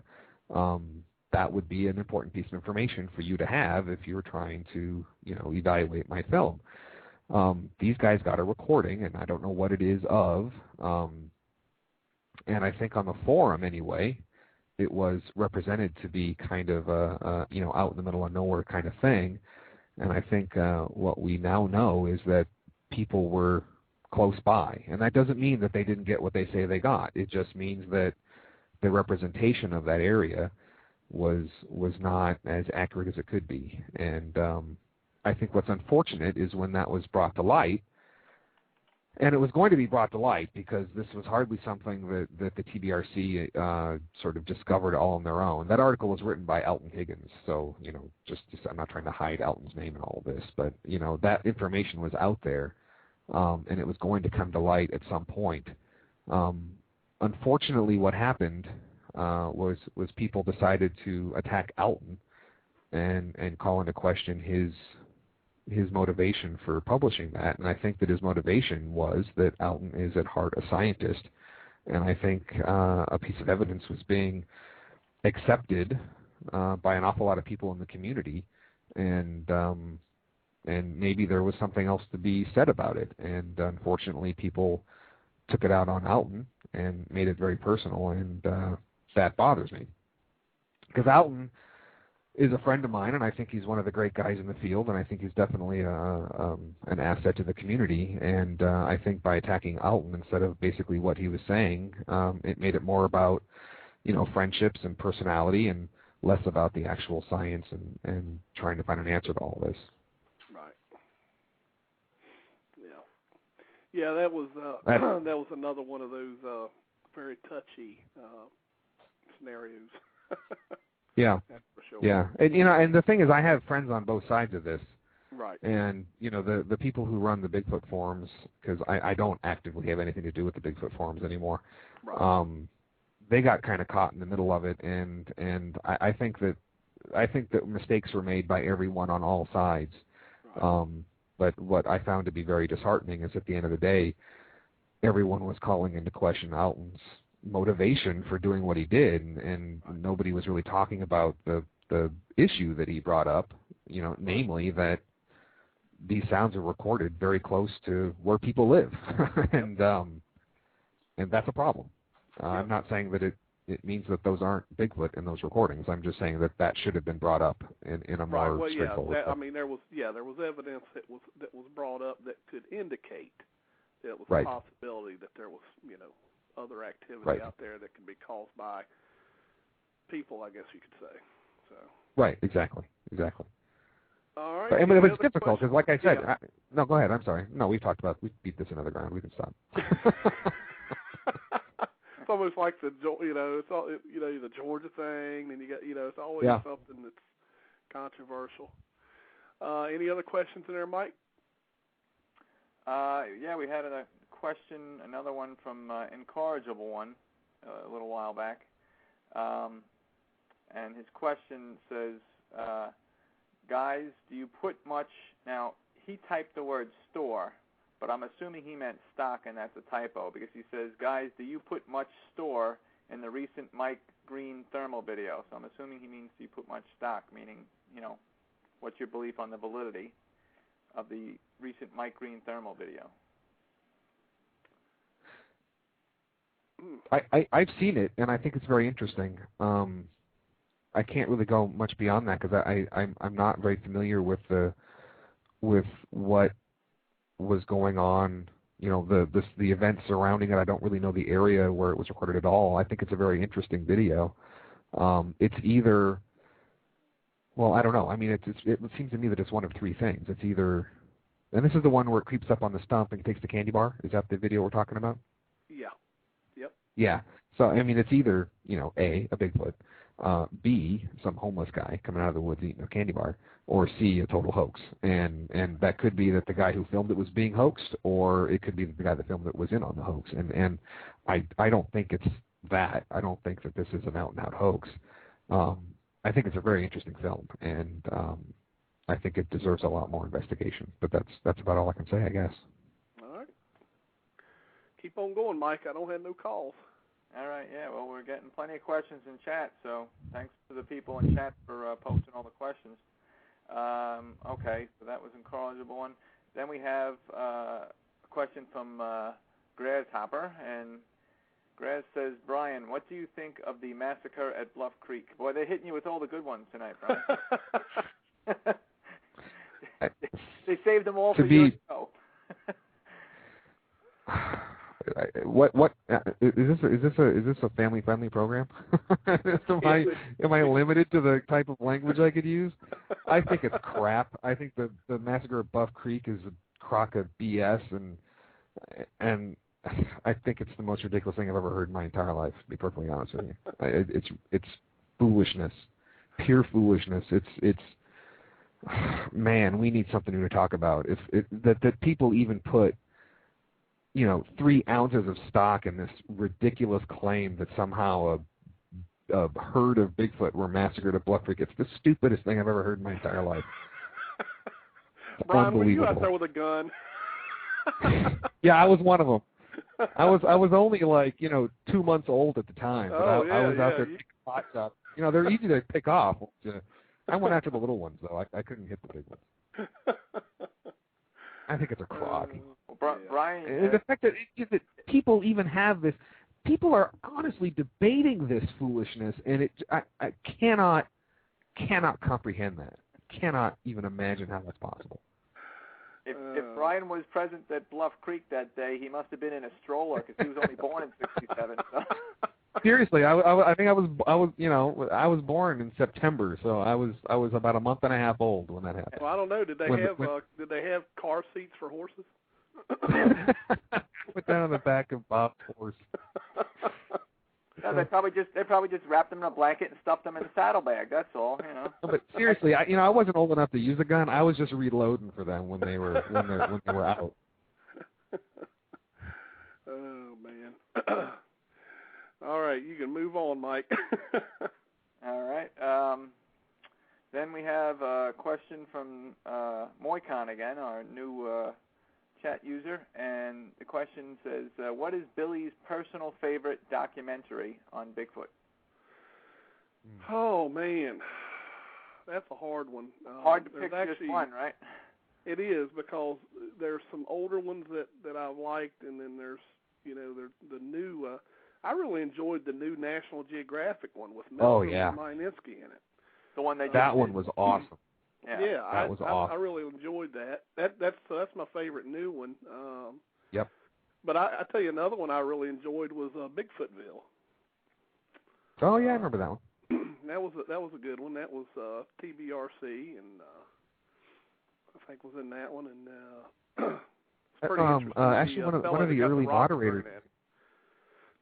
that would be an important piece of information for you to have if you were trying to, evaluate my film. These guys got a recording, and I don't know what it is of, and I think on the forum anyway, it was represented to be kind of out in the middle of nowhere kind of thing. And I think what we now know is that people were close by, and that doesn't mean that they didn't get what they say they got. It just means that the representation of that area was not as accurate as it could be. And I think what's unfortunate is when that was brought to light, and it was going to be brought to light because this was hardly something that the TBRC sort of discovered all on their own. That article was written by Elton Higgins, so, just I'm not trying to hide Elton's name in all of this, but, that information was out there, and it was going to come to light at some point. Unfortunately, what happened was people decided to attack Elton and call into question his motivation for publishing that, and I think that his motivation was that Elton is at heart a scientist, and I think a piece of evidence was being accepted by an awful lot of people in the community, and maybe there was something else to be said about it, and unfortunately people took it out on Elton and made it very personal, and that bothers me, because Elton is a friend of mine, and I think he's one of the great guys in the field, and I think he's definitely an asset to the community. And I think by attacking Elton instead of basically what he was saying, it made it more about, friendships and personality, and less about the actual science and trying to find an answer to all this. Right. Yeah. Yeah, that was that was another one of those very touchy scenarios. Yeah, sure. Yeah, and the thing is, I have friends on both sides of this. Right. And the people who run the Bigfoot Forums, because I don't actively have anything to do with the Bigfoot Forums anymore. Right. They got kind of caught in the middle of it, and I think that mistakes were made by everyone on all sides. Right. But what I found to be very disheartening is at the end of the day, everyone was calling into question Elton's motivation for doing what he did, and nobody was really talking about the issue that he brought up, namely that these sounds are recorded very close to where people live, and that's a problem. I'm not saying that it means that those aren't Bigfoot in those recordings. I'm just saying that should have been brought up in a more straightforward way. I mean, there was evidence that was brought up that could indicate that it was right. a possibility that there was other activity out there that can be caused by people, I guess you could say. So. Right, exactly. All right. But it's difficult because, like I said, no, go ahead. I'm sorry. No, we beat this into the ground. We can stop. It's almost like it's all the Georgia thing, and you got it's always something that's controversial. Any other questions in there, Mike? Yeah, we had a question, another one from Incorrigible One a little while back, and his question says, guys, do you put much, now he typed the word store, but I'm assuming he meant stock, and that's a typo, because he says, guys, do you put much store in the recent Mike Green thermal video? So I'm assuming he means do you put much stock, meaning, what's your belief on the validity of the recent Mike Green thermal video? I've seen it, and I think it's very interesting. I can't really go much beyond that because I'm not very familiar with what was going on. The events surrounding it. I don't really know the area where it was recorded at all. I think it's a very interesting video. It's either, well, I don't know. I mean, it seems to me that it's one of three things. It's either, and this is the one where it creeps up on the stump and takes the candy bar. Is that the video we're talking about? Yeah. Yep. Yeah. So, I mean, it's either, A, a Bigfoot, B, some homeless guy coming out of the woods eating a candy bar, or C, a total hoax. And that could be that the guy who filmed it was being hoaxed, or it could be that the guy that filmed it was in on the hoax. And I don't think it's that. I don't think that this is an out-and-out hoax. I think it's a very interesting film, and I think it deserves a lot more investigation. But that's about all I can say, I guess. All right. Keep on going, Mike. I don't have no calls. All right, yeah, well, we're getting plenty of questions in chat, so thanks to the people in chat for posting all the questions. Okay, so that was Incorrigible One. Then we have a question from Grasshopper, and Graz says, Brian, what do you think of the massacre at Bluff Creek? Boy, they're hitting you with all the good ones tonight, Brian. They saved them all for your show. What is this a family friendly program? Am I limited to the type of language I could use? I think it's crap. I think the massacre of Buff Creek is a crock of BS, and And I think it's the most ridiculous thing I've ever heard in my entire life, to be perfectly honest with you. It's foolishness, pure foolishness. It's man, we need something new to talk about. That people even put 3 ounces of stock in this ridiculous claim that somehow a herd of Bigfoot were massacred at Bluff Creek. It's the stupidest thing I've ever heard in my entire life. Brian, were you out there with a gun? Yeah, I was one of them. I was only 2 months old at the time, but I was out there picking pots up. They're easy to pick off. I went after the little ones though. I couldn't hit the big ones. I think it's a crock. Brian, and the fact that people even have this, people are honestly debating this foolishness, and I cannot comprehend that. Cannot even imagine how that's possible. If Brian was present at Bluff Creek that day, he must have been in a stroller because he was only born in '67. So. Seriously, I think I was born in September, so I was about a month and a half old when that happened. Well, I don't know. Did they have car seats for horses? Put that on the back of Bob's horse. No, they probably just wrapped them in a blanket and stuffed them in a saddlebag. That's all, No, but seriously, I wasn't old enough to use a gun. I was just reloading for them when they were out. Oh man. All right, you can move on, Mike. All right. Then we have a question from Moicon again, our new chat user, and the question says, what is Billy's personal favorite documentary on Bigfoot? Oh, man. That's a hard one. Hard to pick just one, right? It is, because there's some older ones that I've liked, and then there's the new... I really enjoyed the new National Geographic one with Melvin Minesky in it. The one that one was awesome. Yeah, that was awesome. I really enjoyed that. That's my favorite new one. Yep. But I tell you, another one I really enjoyed was Bigfootville. Oh yeah, I remember that one. That was a good one. That was TBRC, and I think was in that one, and it's pretty interesting. Actually, one of the early moderators.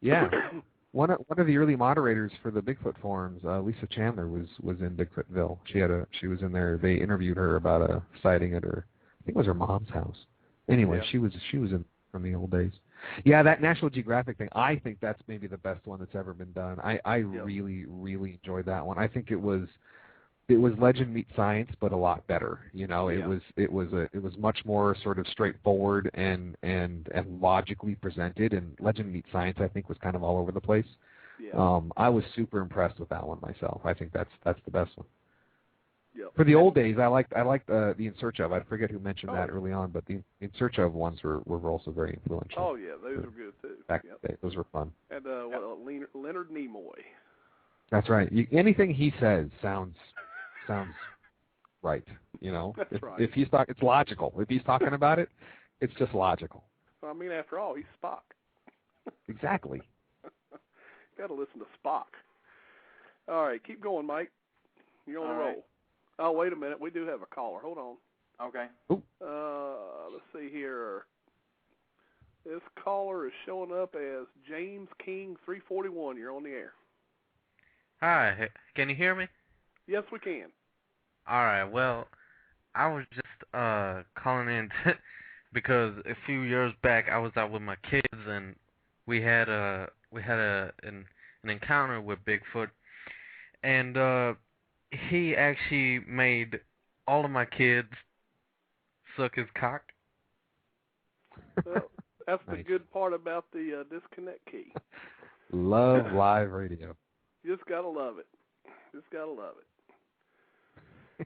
Yeah, one of the early moderators for the Bigfoot Forums, Lisa Chandler, was in Bigfootville. She was in there. They interviewed her about a sighting at her, I think it was her mom's house. Anyway, she was in from the old days. Yeah, that National Geographic thing, I think that's maybe the best one that's ever been done. I really, really enjoyed that one. I think it was legend meets science, but a lot better. It was much more sort of straightforward and logically presented. And Legend meets science, I think, was kind of all over the place. Yeah. I was super impressed with that one myself. I think that's the best one. Yep. For the old days, I liked the In Search Of. I forget who mentioned that early on, but the In Search Of ones were also very influential. Oh yeah, those were good too. Back in the day, those were fun. And Leonard Nimoy. That's right. Anything he says sounds right. That's right. If he's it's logical. If he's talking about it, it's just logical. Well, I mean, after all, he's Spock. Exactly. Got to listen to Spock. All right, keep going, Mike. You're on the roll. Right. Oh, wait a minute. We do have a caller. Hold on. Okay. Let's see here. This caller is showing up as James King 341. You're on the air. Hi. Can you hear me? Yes, we can. All right. Well, I was just calling in because a few years back I was out with my kids and we had an encounter with Bigfoot, and he actually made all of my kids suck his cock. Well, that's the good part about the disconnect key. Love live radio. You just gotta love it.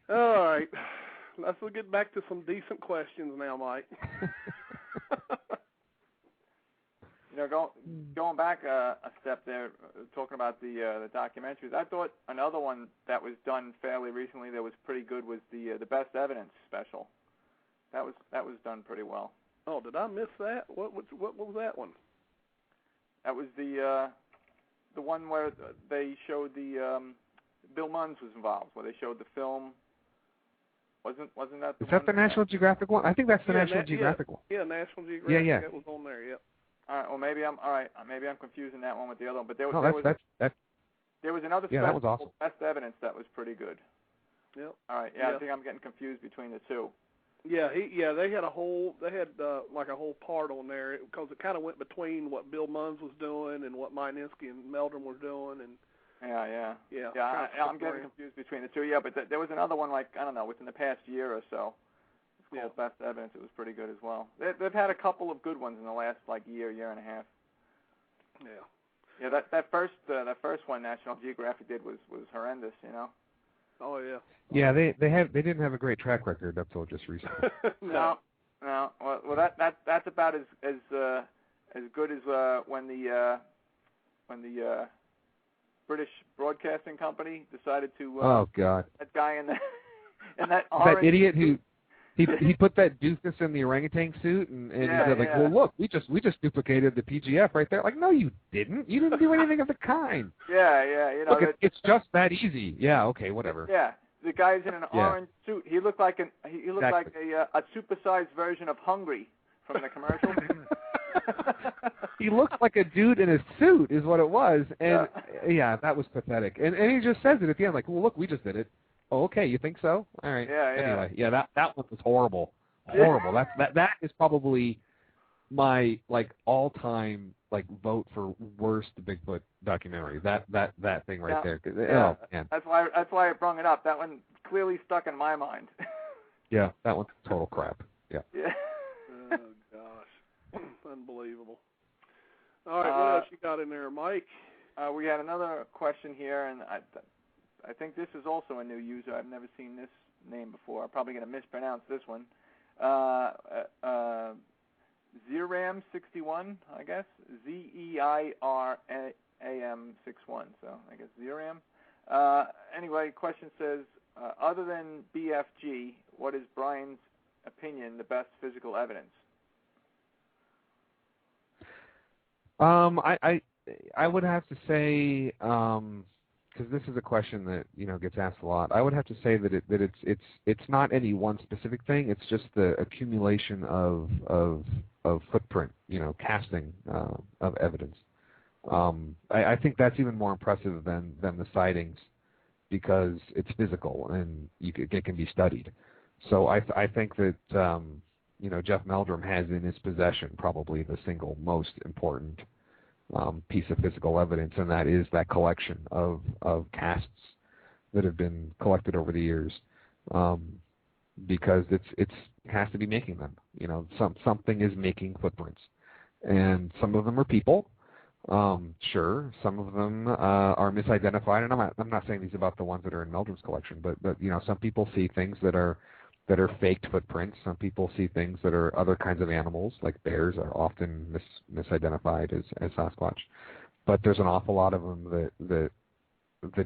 All right, let's get back to some decent questions now, Mike. Going back a step there, talking about the documentaries, I thought another one that was done fairly recently that was pretty good was the Best Evidence special. That was done pretty well. Oh, did I miss that? What was that one? That was the one where they showed the Bill Munns was involved, where they showed the film Wasn't that the Is that one the National Geographic one? I think that's the National Geographic one. Yeah, National Geographic. Yeah. That was on there. Yep. All right. Well, maybe I'm confusing that one with the other one. But there was another yeah, that was awesome. Best Evidence that was pretty good. Yep. All right. Yeah, I think I'm getting confused between the two. Yeah, they had like a whole part on there because it kind of went between what Bill Munns was doing and what Mineski and Meldrum were doing, and yeah. I'm getting confused between the two. Yeah, but there was another one, like, I don't know, within the past year or so. It's called Best Evidence. It was pretty good as well. They've had a couple of good ones in the last year and a half. Yeah. Yeah, that first one National Geographic did was horrendous, you know. Oh yeah. Yeah, they didn't have a great track record up till just recently. No. Well, that's about as good as when the British Broadcasting Company decided to. Oh God. That guy in that orange. That idiot who. He put that doofus in the orangutan suit and he said, like, well, look, we just duplicated the PGF right there. Like, no, you didn't. You didn't do anything of the kind. Yeah. You know, look, it's just that easy. Yeah, okay, whatever. Yeah, the guy's in an orange suit. He looked like a supersized version of Hungry from the commercial. He looked like a dude in a suit, is what it was, and that was pathetic. And he just says it at the end, like, well, look, we just did it. Oh, okay, you think so? All right. Anyway, that one was horrible. Horrible. That is probably my all-time vote for worst Bigfoot documentary. That thing right there. Oh man. That's why I brought it up. That one clearly stuck in my mind. Yeah, that one's total crap. Yeah. Oh gosh, unbelievable. All right, what else you got in there, Mike? We had another question here, and I think this is also a new user. I've never seen this name before. I'm probably going to mispronounce this one. Zeram61, I guess. ZEIRAM61. So I guess Zeram. Anyway, question says, other than BFG, what is Brian's opinion the best physical evidence? I would have to say, because this is a question that gets asked a lot. I would have to say that it's not any one specific thing. It's just the accumulation of footprint, casting of evidence. I think that's even more impressive than the sightings because it's physical and it can be studied. So I think that Jeff Meldrum has in his possession probably the single most important piece of physical evidence, and that is that collection of casts that have been collected over the years, because it has to be making them. Something is making footprints, and some of them are people. Sure, some of them are misidentified, and I'm not saying these about the ones that are in Meldrum's collection, but some people see things that are faked footprints. Some people see things that are other kinds of animals, like bears are often misidentified as Sasquatch. But there's an awful lot of them that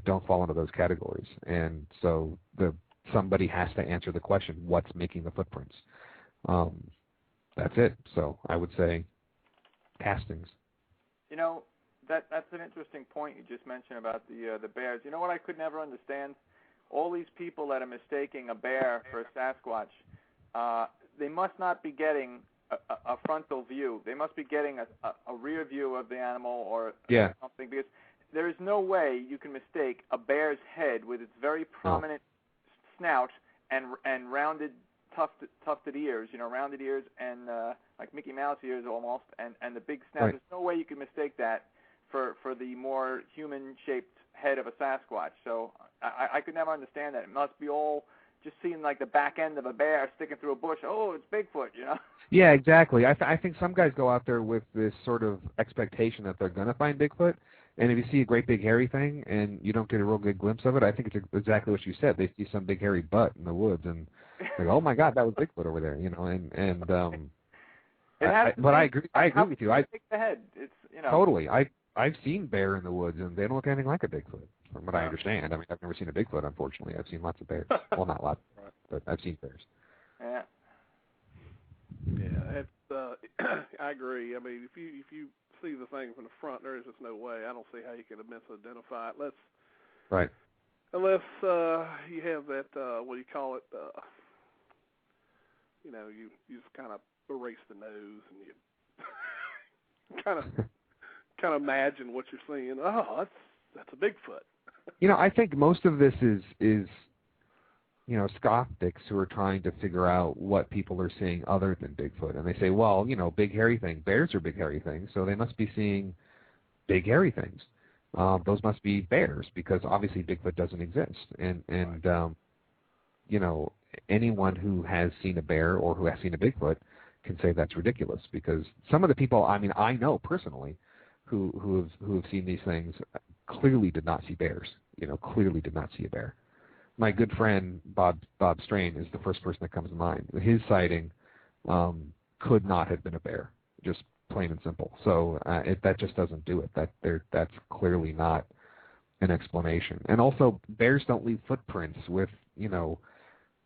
don't fall into those categories. And so somebody has to answer the question, what's making the footprints? That's it. So I would say castings. That's an interesting point you just mentioned about the bears. You know what I could never understand? All these people that are mistaking a bear for a Sasquatch, they must not be getting a frontal view. They must be getting a rear view of the animal or something, because there is no way you can mistake a bear's head with its very prominent snout and rounded, tufted ears, rounded ears and like Mickey Mouse ears almost, and the big snout. Right. There's no way you can mistake that for the more human-shaped head of a Sasquatch. So I could never understand that. It must be all just seeing like the back end of a bear sticking through a bush. Oh, it's Bigfoot, Yeah, exactly. I think some guys go out there with this sort of expectation that they're going to find Bigfoot, and if you see a great big hairy thing and you don't get a real good glimpse of it, I think it's exactly what you said. They see some big hairy butt in the woods and like, oh my God, that was Bigfoot over there, But I agree with you. I take the head. It's totally. I've seen bear in the woods, and they don't look anything like a Bigfoot, from what I understand. I mean, I've never seen a Bigfoot, unfortunately. I've seen lots of bears. Well, not lots, but I've seen bears. Yeah. Yeah, it's, I agree. I mean, if you see the thing from the front, there is just no way. I don't see how you can misidentify it. Right. Unless you have that, what do you call it, you know, you just kind of erase the nose and you kind of imagine what you're seeing. Oh, that's a Bigfoot. You know, I think most of this is you know, skeptics who are trying to figure out what people are seeing other than Bigfoot. And they say, well, you know, big hairy thing. Bears are big hairy things, so they must be seeing big hairy things. Those must be bears because obviously Bigfoot doesn't exist. And you know, anyone who has seen a bear or who has seen a Bigfoot can say that's ridiculous because some of the people, I mean, I know personally who have seen these things clearly did not see bears. You know, clearly did not see a bear. My good friend Bob Strain is the first person that comes to mind. His sighting could not have been a bear, just plain and simple. So that just doesn't do it. That's clearly not an explanation. And also, bears don't leave footprints with, you know,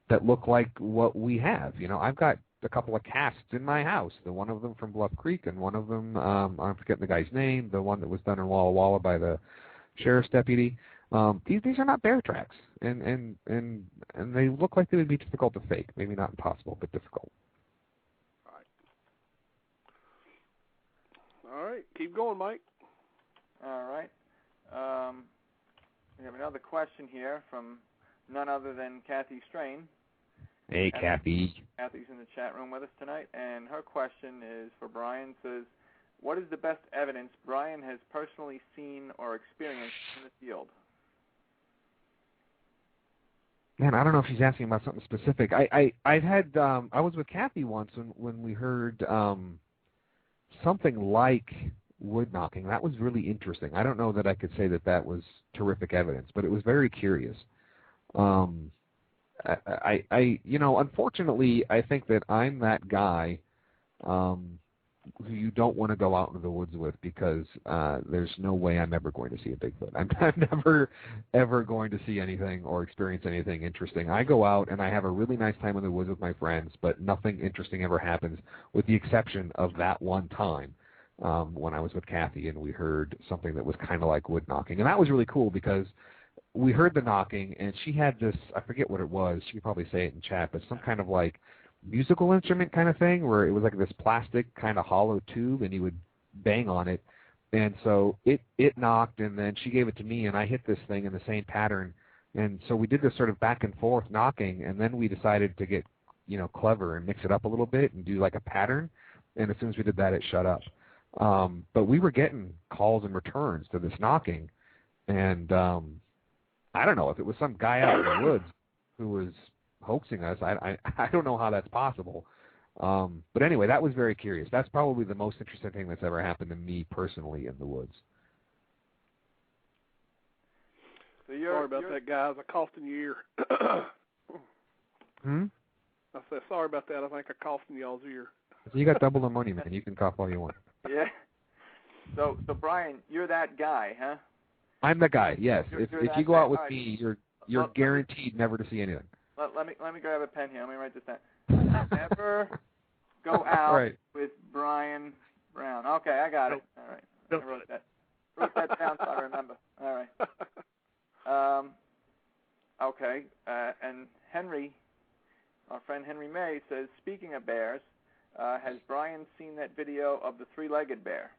that look like what we have. You know, I've got a couple of casts in my house. The one of them from Bluff Creek, and one of them I'm forgetting the guy's name. The one that was done in Walla Walla by the sheriff's deputy. These are not bear tracks, and they look like they would be difficult to fake. Maybe not impossible, but difficult. All right. Keep going, Mike. All right. We have another question here from none other than Kathy Strain. Hey, Kathy. Kathy's in the chat room with us tonight, and her question is for Brian. Says, what is the best evidence Brian has personally seen or experienced in the field? Man, I don't know if she's asking about something specific. I've had I was with Kathy once when we heard something like wood knocking. That was really interesting. I don't know that I could say that was terrific evidence, but it was very curious. I you know, unfortunately, I think that I'm that guy who you don't want to go out into the woods with because there's no way I'm ever going to see a Bigfoot. I'm never, ever going to see anything or experience anything interesting. I go out and I have a really nice time in the woods with my friends, but nothing interesting ever happens with the exception of that one time when I was with Kathy and we heard something that was kind of like wood knocking. And that was really cool because we heard the knocking and she had this, I forget what it was, she could probably say it in chat, but some kind of like musical instrument kind of thing where it was like this plastic kind of hollow tube and you would bang on it. And so it knocked and then she gave it to me and I hit this thing in the same pattern. And so we did this sort of back and forth knocking and then we decided to get, you know, clever and mix it up a little bit and do like a pattern. And as soon as we did that, it shut up. But we were getting calls and returns to this knocking. And I don't know if it was some guy out in the woods who was hoaxing us. I don't know how that's possible. But anyway, that was very curious. That's probably the most interesting thing that's ever happened to me personally in the woods. So sorry about that, guys. I coughed in your ear. I said, sorry about that. I think I coughed in y'all's ear. So you got double the money, man. You can cough all you want. Yeah. So Brian, you're that guy, huh? I'm the guy, yes. If you go out with me, you're guaranteed never to see anything. Let me grab a pen here. Let me write this down. Never go out with Brian Brown. Okay, I got it. All right. I wrote that down so I remember. All right. Okay. And Henry, our friend Henry May, says, speaking of bears, has Brian seen that video of the three-legged bear?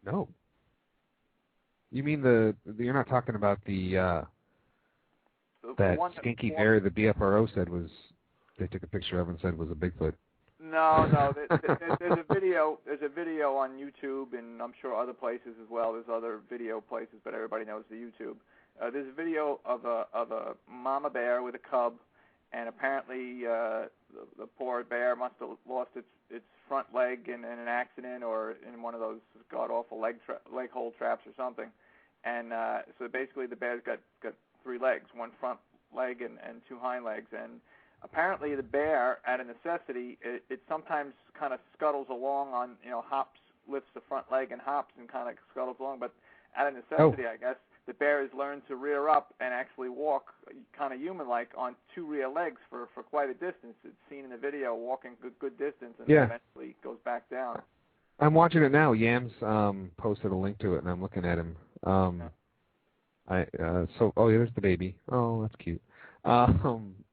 No. You mean you're not talking about that skinky bear the BFRO said they took a picture of and said was a Bigfoot? No. There's a video on YouTube and I'm sure other places as well. There's other video places, but everybody knows the YouTube. There's a video of a mama bear with a cub, and apparently the poor bear must have lost its front leg in an accident or in one of those god-awful leg hole traps or something. And so basically the bear's got three legs, one front leg and two hind legs. And apparently the bear, out of necessity, it sometimes kind of scuttles along on, hops, lifts the front leg and hops and kind of scuttles along. But out of necessity, I guess, the bear has learned to rear up and actually walk kind of human-like on two rear legs for quite a distance. It's seen in the video walking good distance and eventually goes back down. I'm watching it now. Yams posted a link to it, and I'm looking at him. There's the baby. Oh, that's cute.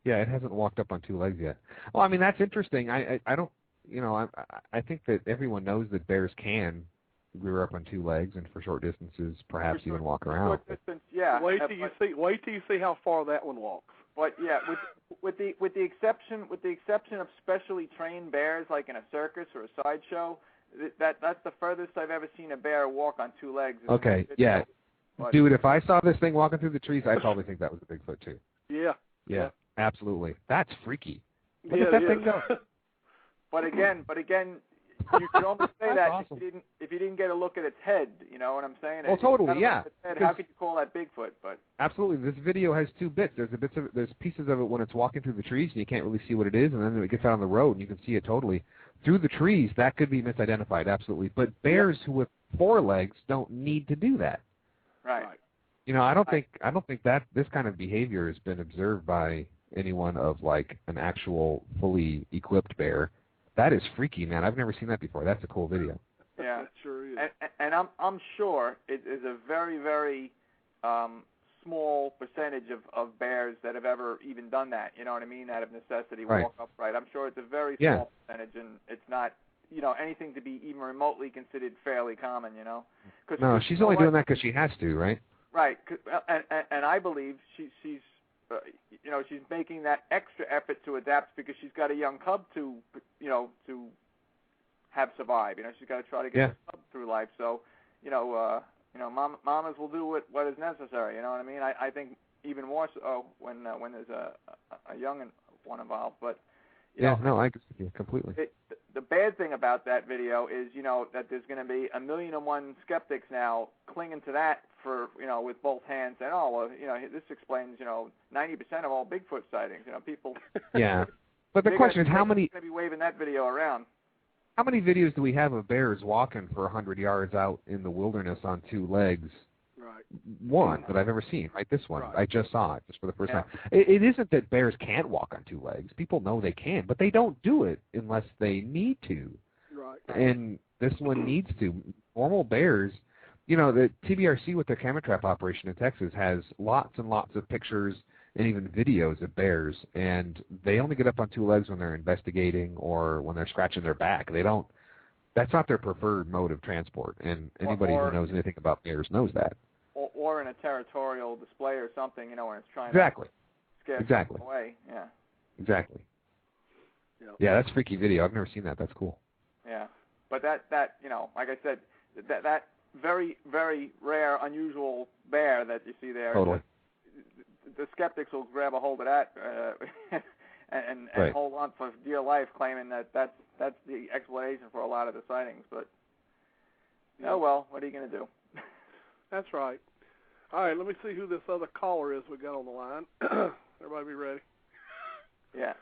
Yeah, it hasn't walked up on two legs yet. Well, I mean, that's interesting. I don't, you know, I think that everyone knows that bears can rear up on two legs and for short distances, perhaps even walk around. Short distance, yeah. Wait till you see how far that one walks. But yeah, with the exception of specially trained bears like in a circus or a sideshow, that's the furthest I've ever seen a bear walk on two legs. Okay, yeah. But, dude, if I saw this thing walking through the trees, I'd probably think that was a Bigfoot too. Yeah. Yeah, absolutely. That's freaky. Look Yeah, at that thing go. But again, you could almost say that awesome. if you didn't get a look at its head. You know what I'm saying? Well, totally, yeah. How could you call that Bigfoot? But absolutely, this video has two bits. There's pieces of it when it's walking through the trees and you can't really see what it is, and then when it gets out on the road and you can see it totally through the trees. That could be misidentified, absolutely. But bears who with four legs don't need to do that. Right. You know, I don't think that this kind of behavior has been observed by anyone of like an actual fully equipped bear. That is freaky, man. I've never seen that before. That's a cool video. Yeah, it sure is. And I'm sure it is a very, very small percentage of bears that have ever even done that. You know what I mean? Out of necessity, walk upright. I'm sure it's a very small percentage, and it's not, you know, anything to be even remotely considered fairly common. You know? No, she's only doing that because she has to, right? Right, and I believe she's you know, she's making that extra effort to adapt because she's got a young cub to have survived. You know, she's got to try to get the cub through life. So, mamas will do what is necessary. You know what I mean? I think even more so when there's a young one involved. But I agree with you completely. The bad thing about that video is, you know, that there's going to be 1,000,001 skeptics now clinging to that for, you know, with both hands, and this explains, 90% of all Bigfoot sightings. You know, people. Yeah, but the question is, how many? Going to be waving that video around. How many videos do we have of bears walking for 100 yards out in the wilderness on two legs? Right. One that I've ever seen. Right, this one. Right. I just saw it just for the first time. It isn't that bears can't walk on two legs. People know they can, but they don't do it unless they need to. Right. And this one needs to. Normal bears, you know, the TBRC with their camera trap operation in Texas has lots and lots of pictures and even videos of bears, and they only get up on two legs when they're investigating or when they're scratching their back. They don't. That's not their preferred mode of transport, and anybody who knows anything about bears knows that. Or in a territorial display or something, you know, when it's trying to scare them away. Yeah. Exactly. Yep. Yeah, that's freaky video. I've never seen that. That's cool. Yeah, but that you know, like I said, that very, very rare, unusual bear that you see there. Totally. The skeptics will grab a hold of that and hold on for dear life, claiming that that's the explanation for a lot of the sightings. But oh well, what are you going to do? That's right. All right, let me see who this other caller is we got on the line. Everybody be ready. Yeah.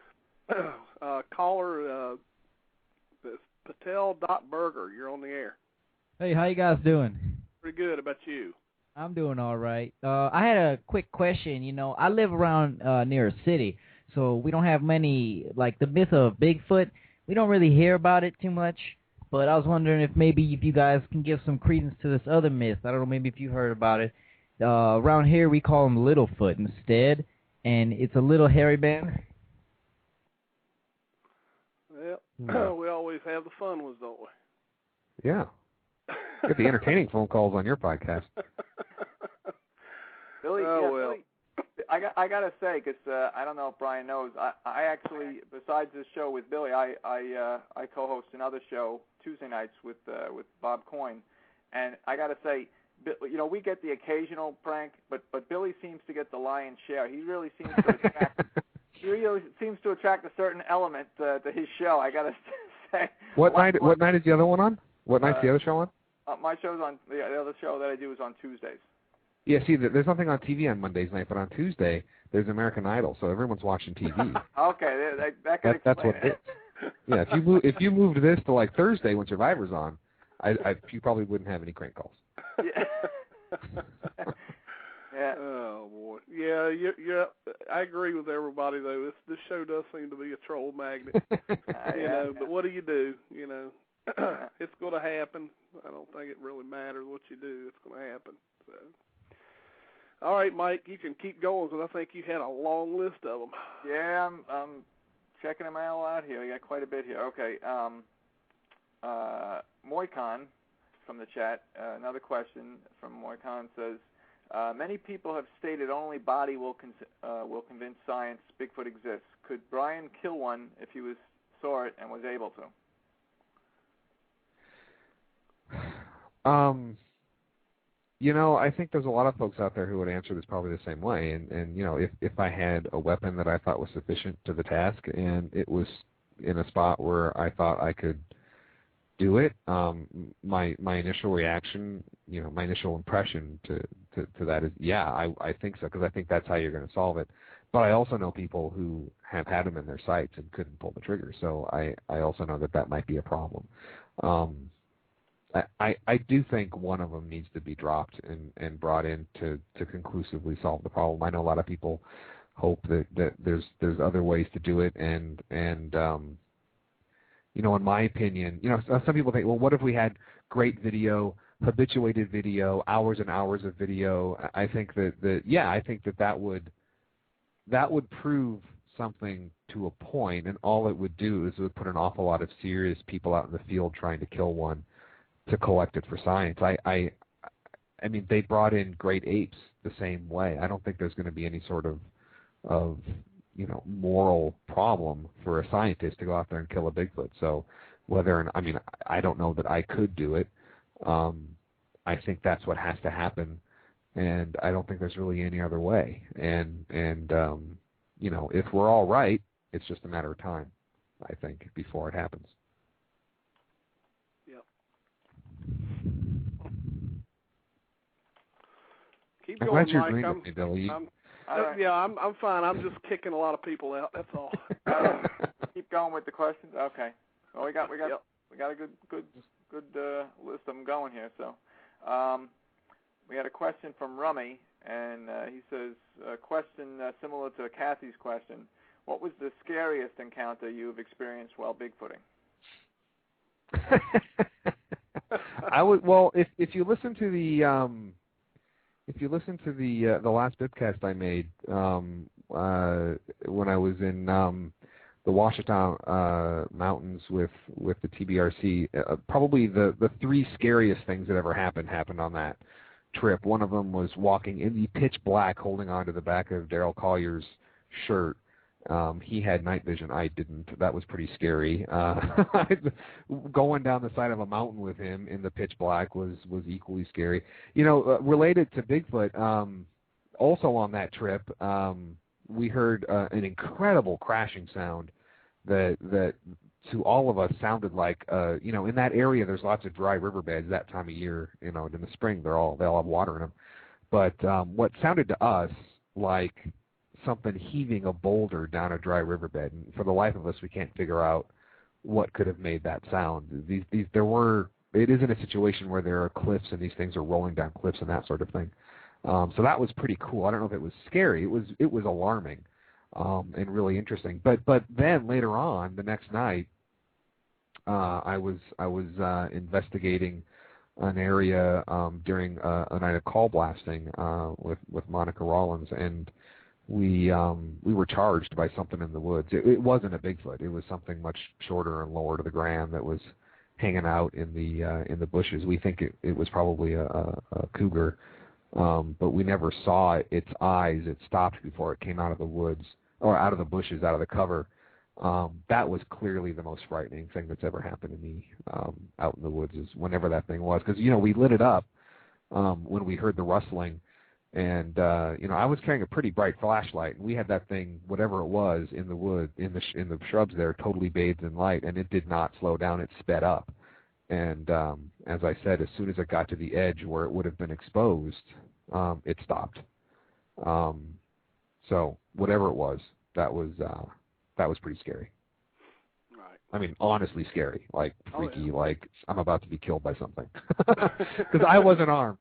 Caller, Patel.Burger, you're on the air. Hey, how you guys doing? Pretty good. How about you? I'm doing all right. I had a quick question. You know, I live around near a city, so we don't have many, like the myth of Bigfoot. We don't really hear about it too much. But I was wondering if you guys can give some credence to this other myth. I don't know, maybe if you heard about it. Around here, we call him Littlefoot instead, and it's a little hairy bear. Well, we always have the fun ones, don't we? Yeah. Get the entertaining phone calls on your podcast. Billy, Billy, I gotta say, because I don't know if Brian knows, I actually, besides this show with Billy, I co-host another show Tuesday nights with Bob Coyne, and I gotta say, you know, we get the occasional prank, but Billy seems to get the lion's share. He really seems to attract a certain element to his show. I gotta say. What night is the other one on? What night's the other show on? My show's on the other show that I do is on Tuesdays. Yeah, see, there's nothing on TV on Mondays night, but on Tuesday there's American Idol, so everyone's watching TV. Okay, that can explain that's what it is. Yeah, if you moved this to like Thursday when Survivor's on, you probably wouldn't have any crank calls. Yeah. Yeah. Oh boy. Yeah. I agree with everybody though. This show does seem to be a troll magnet. But what do? You know, it's going to happen. I don't think it really matters what you do. It's going to happen. So. All right, Mike, you can keep going because I think you had a long list of them. Yeah, I'm checking them all out here. We got quite a bit here. Okay. Moicon from the chat. Another question from Moicon says, many people have stated only body will convince science Bigfoot exists. Could Brian kill one if he saw it and was able to? I think there's a lot of folks out there who would answer this probably the same way. And if I had a weapon that I thought was sufficient to the task and it was in a spot where I thought I could do it, my initial reaction, my initial impression to that is, yeah, I think so, because I think that's how you're going to solve it. But I also know people who have had them in their sights and couldn't pull the trigger, so I also know that might be a problem. I do think one of them needs to be dropped and brought in to conclusively solve the problem. I know a lot of people hope that there's other ways to do it, and in my opinion, some people think, well, what if we had great video, habituated video, hours and hours of video? I think that would prove something to a point, and all it would do is it would put an awful lot of serious people out in the field trying to kill one to collect it for science. I mean, they brought in great apes the same way. I don't think there's going to be any sort of moral problem for a scientist to go out there and kill a Bigfoot. So I don't know that I could do it. I think that's what has to happen, and I don't think there's really any other way. And if we're all right, it's just a matter of time, I think, before it happens. Keep I'm going, glad you're Mike. agreeing with me, Billy. I'm fine. I'm just kicking a lot of people out. That's all. Keep going with the questions. Okay. Well, we got a good list of them going here. So, we had a question from Rummy, and he says a question similar to Kathy's question. What was the scariest encounter you've experienced while Bigfooting? If you listen to the last BIPcast I made when I was in the Ouachita Mountains with the TBRC, probably the three scariest things that ever happened on that trip. One of them was walking in the pitch black, holding on to the back of Daryl Collier's shirt. He had night vision. I didn't. That was pretty scary. Going down the side of a mountain with him in the pitch black was equally scary. Related to Bigfoot, also on that trip, we heard an incredible crashing sound that to all of us sounded like, in that area there's lots of dry riverbeds that time of year. In the spring they'll have water in them. But what sounded to us like something heaving a boulder down a dry riverbed, and for the life of us we can't figure out what could have made that sound. It isn't a situation where there are cliffs and these things are rolling down cliffs and that sort of thing. So that was pretty cool. I don't know if it was scary. It was alarming and really interesting. But then later on the next night, I was investigating an area during a night of call blasting with Monica Rollins, and we were charged by something in the woods. It wasn't a Bigfoot. It was something much shorter and lower to the ground that was hanging out in the bushes. We think it was probably a cougar, but we never saw its eyes. It stopped before it came out of the woods, or out of the bushes, out of the cover. That was clearly the most frightening thing that's ever happened to me out in the woods, is whenever that thing was. Because, we lit it up when we heard the rustling. And I was carrying a pretty bright flashlight, and we had that thing, whatever it was, in the wood, in the shrubs there, totally bathed in light, and it did not slow down. It sped up, and as I said, as soon as it got to the edge where it would have been exposed, it stopped. So whatever it was, that was pretty scary. Right. I mean, honestly scary, like freaky, like I'm about to be killed by something, because I wasn't armed.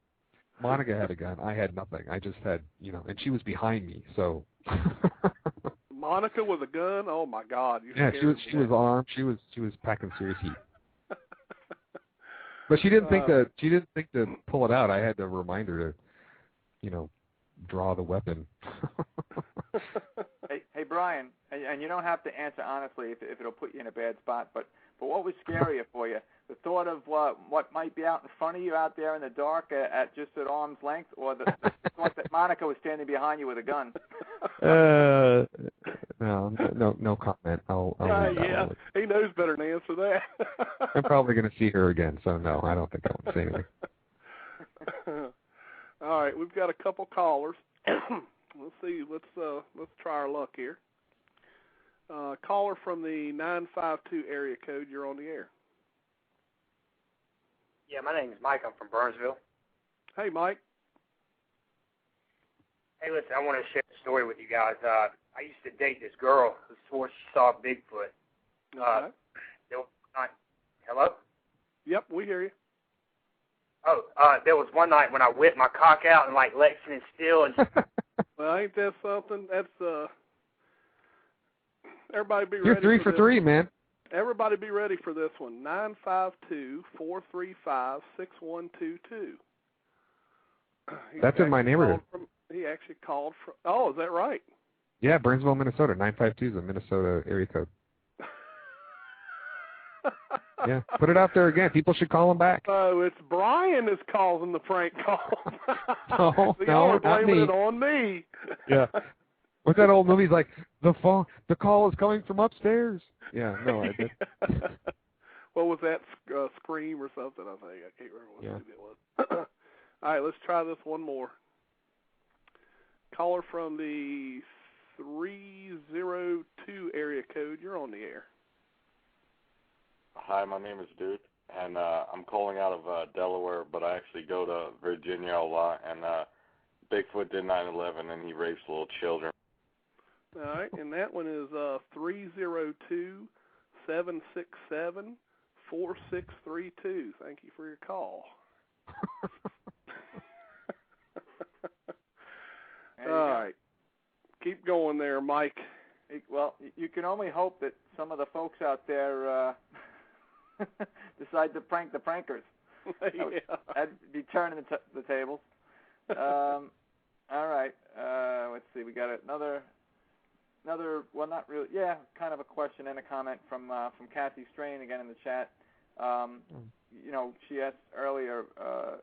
Monica had a gun. I had nothing. I just had, and she was behind me, so. Monica with a gun? Oh my God! Yeah, she was armed. She was packing serious heat. But she didn't think to pull it out. I had to remind her to, draw the weapon. Hey, Brian, and you don't have to answer honestly if it'll put you in a bad spot, but what was scarier for you? The thought of what might be out in front of you out there in the dark at just at arm's length, or the thought that Monica was standing behind you with a gun? No comment. I'll leave that one. He knows better than to answer that. I'm probably going to see her again, so no, I don't think I want to say anything. All right, we've got a couple callers. Let's see. Let's try our luck here. Caller from the 952 area code. You're on the air. Yeah, my name is Mike. I'm from Burnsville. Hey, Mike. Hey, listen, I want to share a story with you guys. I used to date this girl who swore she saw Bigfoot. Okay. Hello? Yep, we hear you. Oh, there was one night when I whipped my cock out and like Lexington Steel and. Well, ain't that something? That's everybody be ready. You're 3 for 3, man. Everybody be ready for this one. 952-435-6122. That's in my neighborhood. He actually called from. Oh, is that right? Yeah, Burnsville, Minnesota. 952 is a Minnesota area code. Yeah, put it out there again. People should call him back. Oh, it's Brian that's causing the prank call. No, so y'all are not blaming me. it on me. Yeah. What's that old movie? He's like, the call is coming from upstairs. Yeah, no, I did. What was that, Scream or something, I think? I can't remember what movie it was. All right, let's try this one more. Caller from the 302 area code. You're on the air. Hi, my name is Duke, and I'm calling out of Delaware, but I actually go to Virginia a lot, and Bigfoot did 9/11, and he rapes little children. All right, and that one is 302-767-4632. Thank you for your call. All right. Keep going there, Mike. Well, you can only hope that some of the folks out there decide to prank the prankers. Yeah. That'd be turning the tables. All right. Let's see. We got another. Well, not really. Yeah, kind of a question and a comment from Kathy Strain again in the chat. You know, she asked earlier a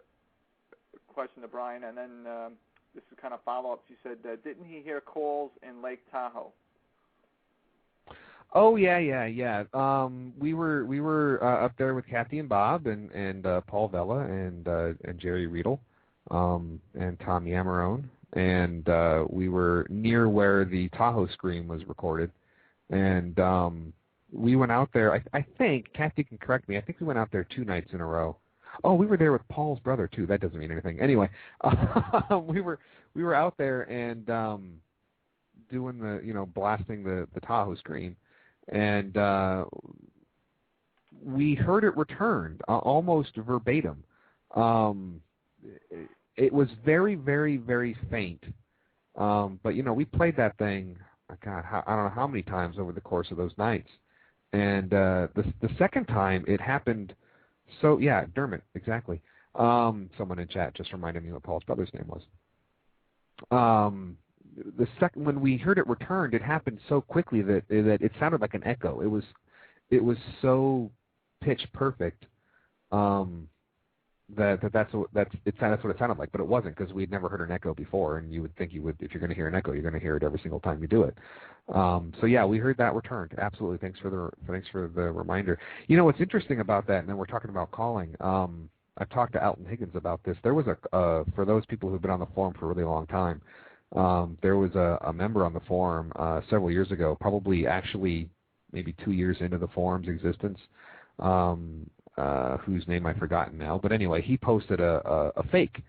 question to Brian, and then this is kind of follow up. She said, "Didn't he hear calls in Lake Tahoe?" Oh yeah. We were up there with Kathy and Bob and Paul Vella and Jerry Riedel and Tom Yamarone, and we were near where the Tahoe scream was recorded, and we went out there. I think Kathy can correct me. I think we went out there 2 nights in a row. Oh, we were there with Paul's brother too. That doesn't mean anything. Anyway, we were out there and doing the blasting the Tahoe scream. And we heard it returned almost verbatim. It was very, very, very faint. But, we played that thing, God, I don't know how many times over the course of those nights. And the second time it happened, so, yeah, Dermot, exactly. Someone in chat just reminded me what Paul's brother's name was. The second, when we heard it returned, it happened so quickly that it sounded like an echo. It was so pitch perfect that's what it sounded like, but it wasn't, because we'd never heard an echo before, and you would think you would, if you're going to hear an echo, you're going to hear it every single time you do it. So yeah, we heard that returned. Absolutely. Thanks for the reminder. What's interesting about that, and then we're talking about calling. I've talked to Alton Higgins about this. There was for those people who've been on the forum for a really long time. There was a member on the forum several years ago, probably actually maybe 2 years into the forum's existence, whose name I've forgotten now. But anyway, he posted a fake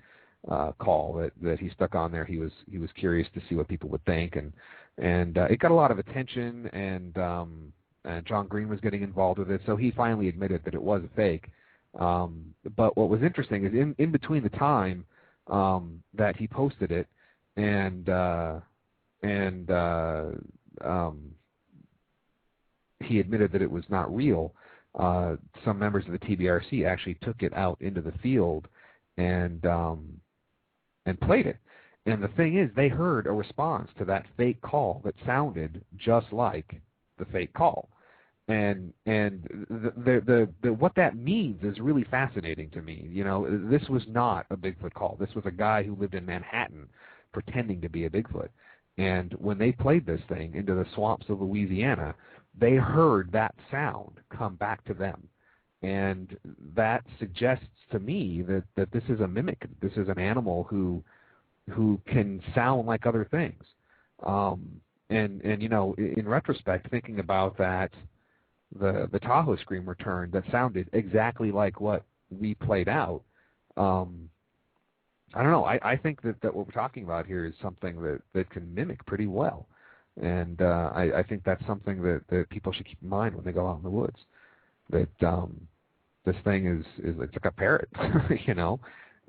call that he stuck on there. He was curious to see what people would think, and it got a lot of attention, and John Green was getting involved with it. So he finally admitted that it was a fake. But what was interesting is in between the time that he posted it and he admitted that it was not real, some members of the TBRC actually took it out into the field and played it. And the thing is, they heard a response to that fake call that sounded just like the fake call. And the what that means is really fascinating to me. You know, this was not a Bigfoot call. This was a guy who lived in Manhattan pretending to be a Bigfoot. And when they played this thing into the swamps of Louisiana, they heard that sound come back to them. And that suggests to me that this is a mimic. This is an animal who can sound like other things. And you know, in retrospect, thinking about that, the Tahoe scream return that sounded exactly like what we played out. I don't know. I think that what we're talking about here is something that can mimic pretty well. And I think that's something that people should keep in mind when they go out in the woods. That this thing is it's like a parrot, you know.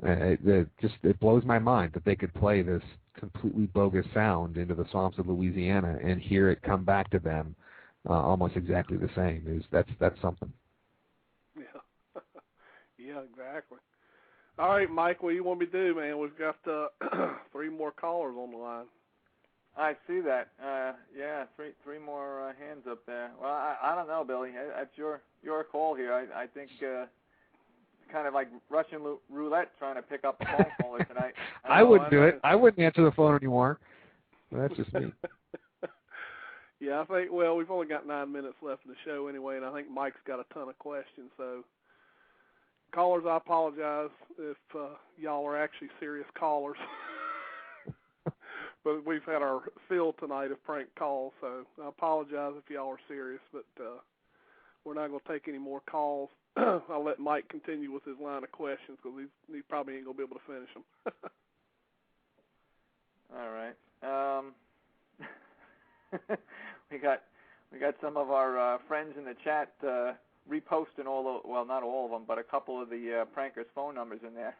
It blows my mind that they could play this completely bogus sound into the swamps of Louisiana and hear it come back to them almost exactly the same. That's something. Yeah. Yeah, exactly. All right, Mike, what do you want me to do, man? We've got 3 more callers on the line. I see that. Yeah, three more hands up there. Well, I don't know, Billy. That's your call here. I think kind of like Russian roulette trying to pick up a phone caller tonight. I wouldn't do it. I wouldn't answer the phone anymore. That's just me. Yeah, I think, well, we've only got 9 minutes left in the show anyway, and I think Mike's got a ton of questions. So, callers, I apologize if y'all are actually serious callers. But we've had our fill tonight of prank calls, so I apologize if y'all are serious, but we're not going to take any more calls. I'll let Mike continue with his line of questions because he probably ain't going to be able to finish them. All right. We got some of our friends in the chat reposting well, not all of them, but a couple of the prankers' phone numbers in there.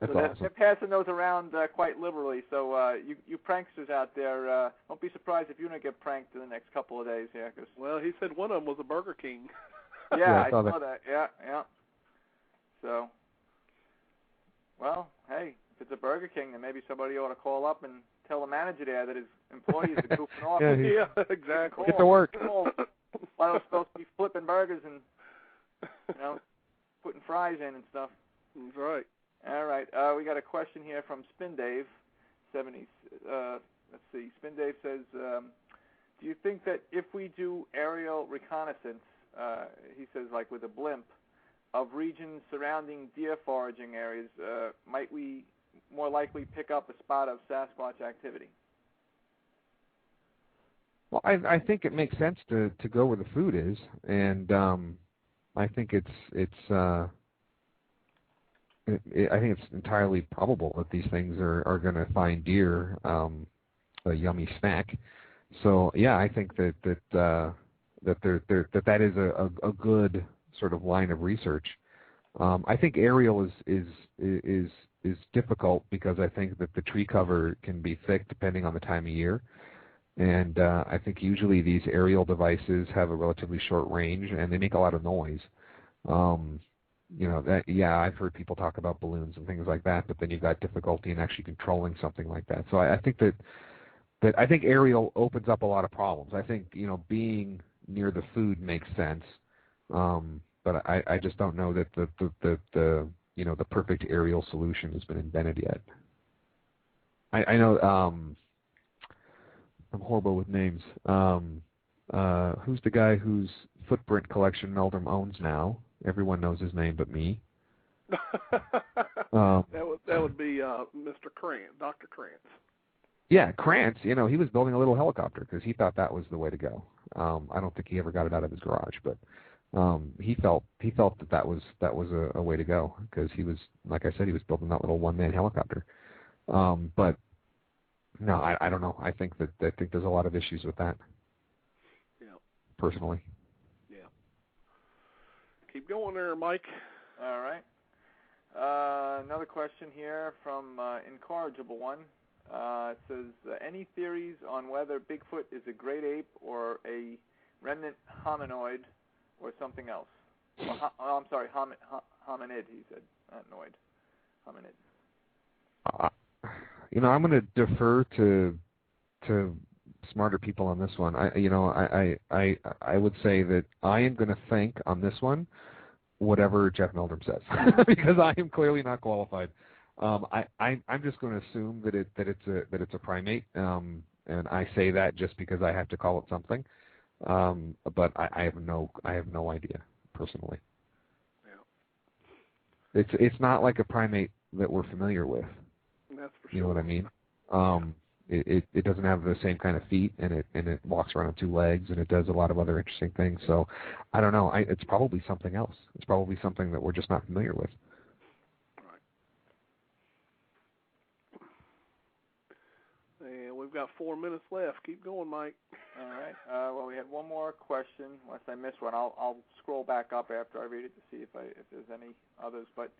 So they're passing those around quite liberally. So you pranksters out there, don't be surprised if you don't get pranked in the next couple of days here. Well, he said one of them was a Burger King. Yeah, I saw that. Yeah. So, well, hey, if it's a Burger King, then maybe somebody ought to call up and tell the manager there that his employees are goofing off. Yeah, exactly. Get to work. While they're supposed to be flipping burgers and, putting fries in and stuff. That's right. All right. We got a question here from Spin Dave, 70s. Let's see. Spin Dave says, do you think that if we do aerial reconnaissance, he says like with a blimp, of regions surrounding deer foraging areas, might we more likely pick up a spot of Sasquatch activity? Well, I think it makes sense to go where the food is, and I think I think it's entirely probable that these things are going to find deer a yummy snack. So yeah, I think that is a good sort of line of research. I think aerial is difficult because I think that the tree cover can be thick depending on the time of year, and I think usually these aerial devices have a relatively short range and they make a lot of noise. I've heard people talk about balloons and things like that, but then you've got difficulty in actually controlling something like that. So I think that I think aerial opens up a lot of problems. I think being near the food makes sense, but I just don't know that the perfect aerial solution has been invented yet. I know I'm horrible with names. Who's the guy whose footprint collection Meldrum owns now? Everyone knows his name but me. That would be Mr. Krantz, Dr. Krantz. Yeah, Krantz. He was building a little helicopter because he thought that was the way to go. I don't think he ever got it out of his garage, but he felt that was a way to go because he was, like I said, he was building that little one-man helicopter. But no, I don't know. I think there's a lot of issues with that. Yeah. Personally. Yeah. Keep going there, Mike. All right. Another question here from Incorrigible One. It says, any theories on whether Bigfoot is a great ape or a remnant hominoid or something else? I'm sorry, hominid, he said. Not noid. Hominid. I'm going to defer to smarter people on this one. I would say that I am going to think on this one whatever Jeff Meldrum says because I am clearly not qualified. I'm just going to assume that it's a primate, and I say that just because I have to call it something. But I have no idea personally. Yeah. It's not like a primate that we're familiar with. That's for sure. You know what I mean? It doesn't have the same kind of feet, and it walks around on two legs, and it does a lot of other interesting things. So I don't know. It's probably something else. It's probably something that we're just not familiar with. Right. And we've got 4 minutes left. Keep going, Mike. All right. Well, we had one more question. Unless I missed one, I'll scroll back up after I read it to see if there's any others. But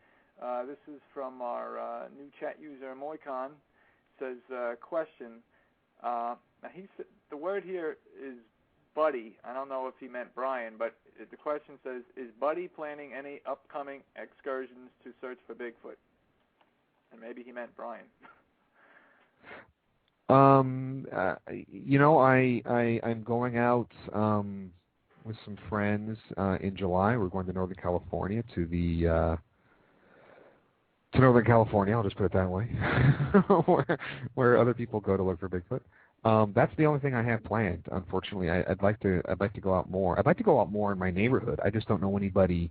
this is from our new chat user, Moicon. Says, question. Now the word here is Buddy. I don't know if he meant Brian, but the question says, is Buddy planning any upcoming excursions to search for Bigfoot? And maybe he meant Brian. I'm going out with some friends in July. We're going to Northern California to Northern California. I'll just put it that way, where other people go to look for Bigfoot. That's the only thing I have planned. Unfortunately, I'd like to go out more. I'd like to go out more in my neighborhood. I just don't know anybody,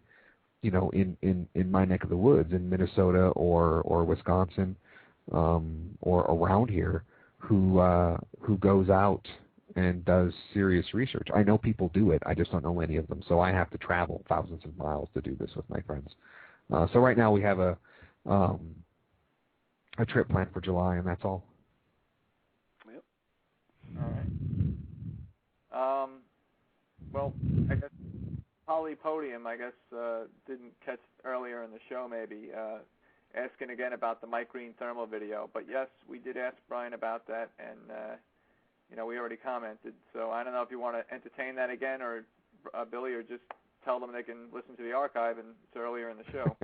in my neck of the woods in Minnesota or Wisconsin, or around here, who goes out and does serious research. I know people do it. I just don't know any of them. So I have to travel thousands of miles to do this with my friends. So right now we have a trip planned for July, and that's all. Yep. All right. Well, I guess Polypodium, didn't catch earlier in the show maybe, asking again about the Mike Green thermal video. But yes, we did ask Brian about that, and we already commented. So I don't know if you want to entertain that again, or Billy, or just tell them they can listen to the archive, and it's earlier in the show.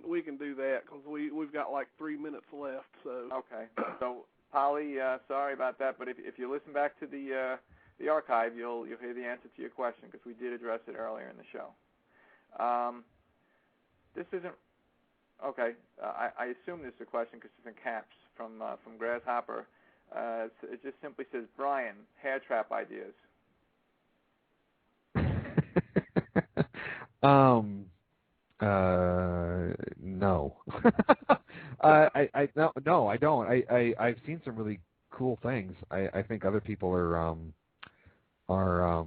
We can do that because we've got like 3 minutes left. So okay. So Polly, sorry about that, but if you listen back to the archive, you'll hear the answer to your question because we did address it earlier in the show. This isn't okay. I assume this is a question because it's in caps from Grasshopper. It just simply says, Brian, hair trap ideas. No. I don't. I've seen some really cool things. I think other people are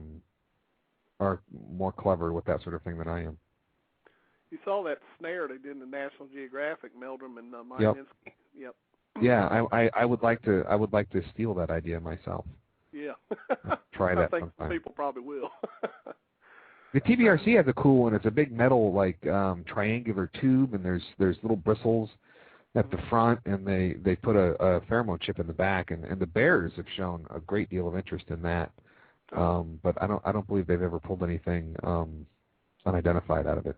more clever with that sort of thing than I am. You saw that snare they did in the National Geographic, Meldrum and Mike Yep. Minsky. Yep. Yeah, I would like to steal that idea myself. Yeah. Try that I think sometime. people probably will. The TBRC has a cool one. It's a big metal triangular tube, and there's little bristles at the front, and they put a pheromone chip in the back, and the bears have shown a great deal of interest in that. But I don't believe they've ever pulled anything unidentified out of it.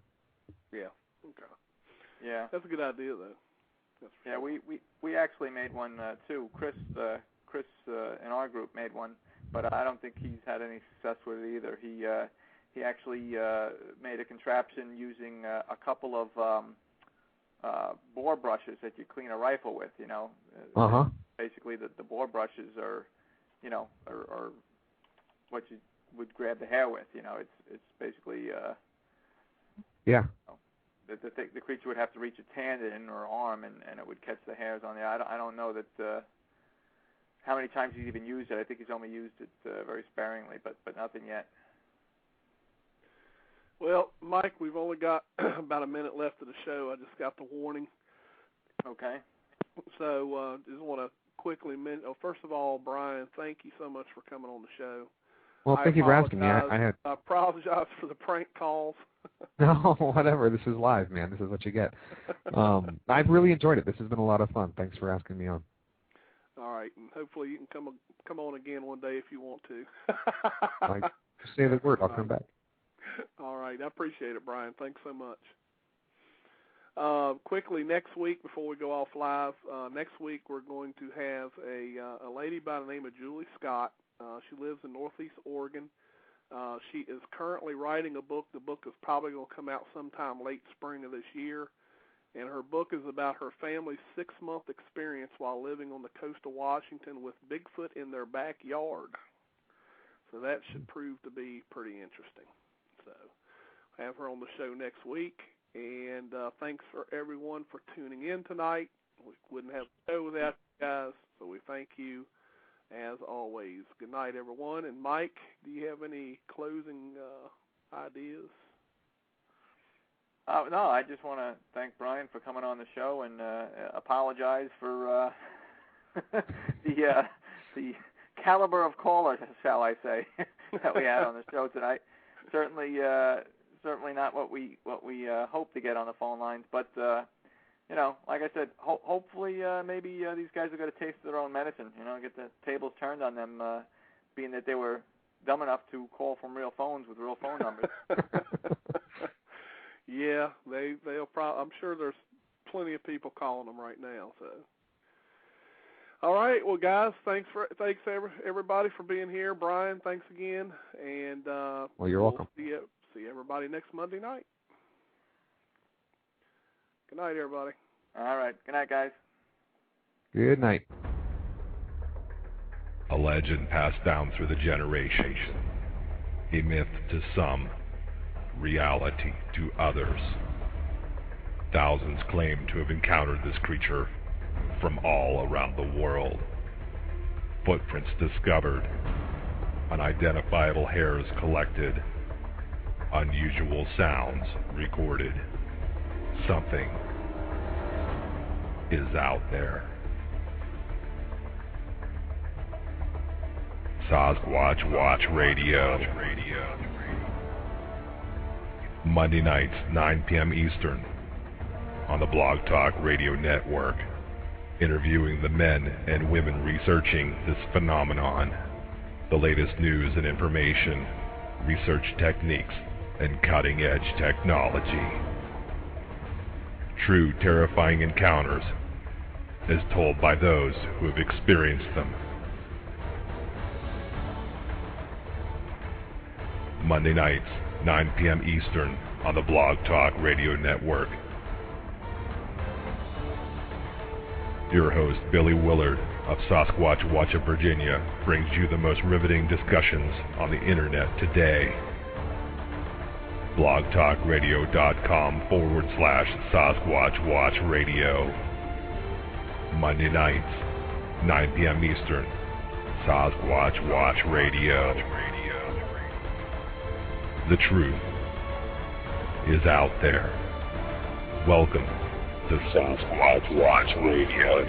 Yeah. Okay. Yeah. That's a good idea, though. Yeah, we actually made one too. Chris in our group made one, but I don't think he's had any success with it either. He actually made a contraption using a couple of bore brushes that you clean a rifle with. Basically, the bore brushes are what you would grab the hair with. It's basically yeah. The creature would have to reach a tendon or arm, and it would catch the hairs on the. I don't know that how many times he's even used it. I think he's only used it very sparingly, but nothing yet. Well, Mike, we've only got about a minute left of the show. I just got the warning. Okay. So just want to quickly mention. First of all, Brian, thank you so much for coming on the show. Well, thank you for asking me. I apologize for the prank calls. No, whatever. This is live, man. This is what you get. I've really enjoyed it. This has been a lot of fun. Thanks for asking me on. All right, and hopefully you can come on again one day if you want to. Say the word. I'll come back. All right. I appreciate it, Brian. Thanks so much. Quickly, next week, before we go off live, next week we're going to have a lady by the name of Julie Scott. She lives in Northeast Oregon. She is currently writing a book. The book is probably going to come out sometime late spring of this year. And her book is about her family's 6-month experience while living on the coast of Washington with Bigfoot in their backyard. So that should prove to be pretty interesting. So have her on the show next week. And thanks for everyone for tuning in tonight. We wouldn't have the show without you guys, so we thank you as always. Good night, everyone. And Mike, do you have any closing ideas? No, I just want to thank Brian for coming on the show and apologize for the caliber of caller, shall I say, that we had on the show tonight. Certainly not what we hope to get on the phone lines, but like I said, hopefully maybe these guys will get a taste of their own medicine. Get the tables turned on them, being that they were dumb enough to call from real phones with real phone numbers. Yeah, they'll probably. I'm sure there's plenty of people calling them right now. So, all right, well, guys, thanks everybody for being here. Brian, thanks again, and well, you're welcome. See everybody next Monday night. Good night, everybody. All right, good night, guys. Good night. A legend passed down through the generations, a myth to some, reality to others. Thousands claim to have encountered this creature from all around the world. Footprints discovered, unidentifiable hairs collected, unusual sounds recorded. Something is out there. Sasquatch Watch Radio. Monday nights, 9 p.m. Eastern, on the Blog Talk Radio Network, interviewing the men and women researching this phenomenon, the latest news and information, research techniques, and cutting-edge technology. True terrifying encounters, as told by those who have experienced them. Monday nights, 9 p.m. Eastern, on the Blog Talk Radio Network. Your host, Billy Willard of Sasquatch Watch of Virginia, brings you the most riveting discussions on the internet today. blogtalkradio.com/Sasquatch Watch Radio. Monday nights, 9 p.m. Eastern, Sasquatch Watch Radio. The truth is out there. Welcome to Sasquatch Watch Radio.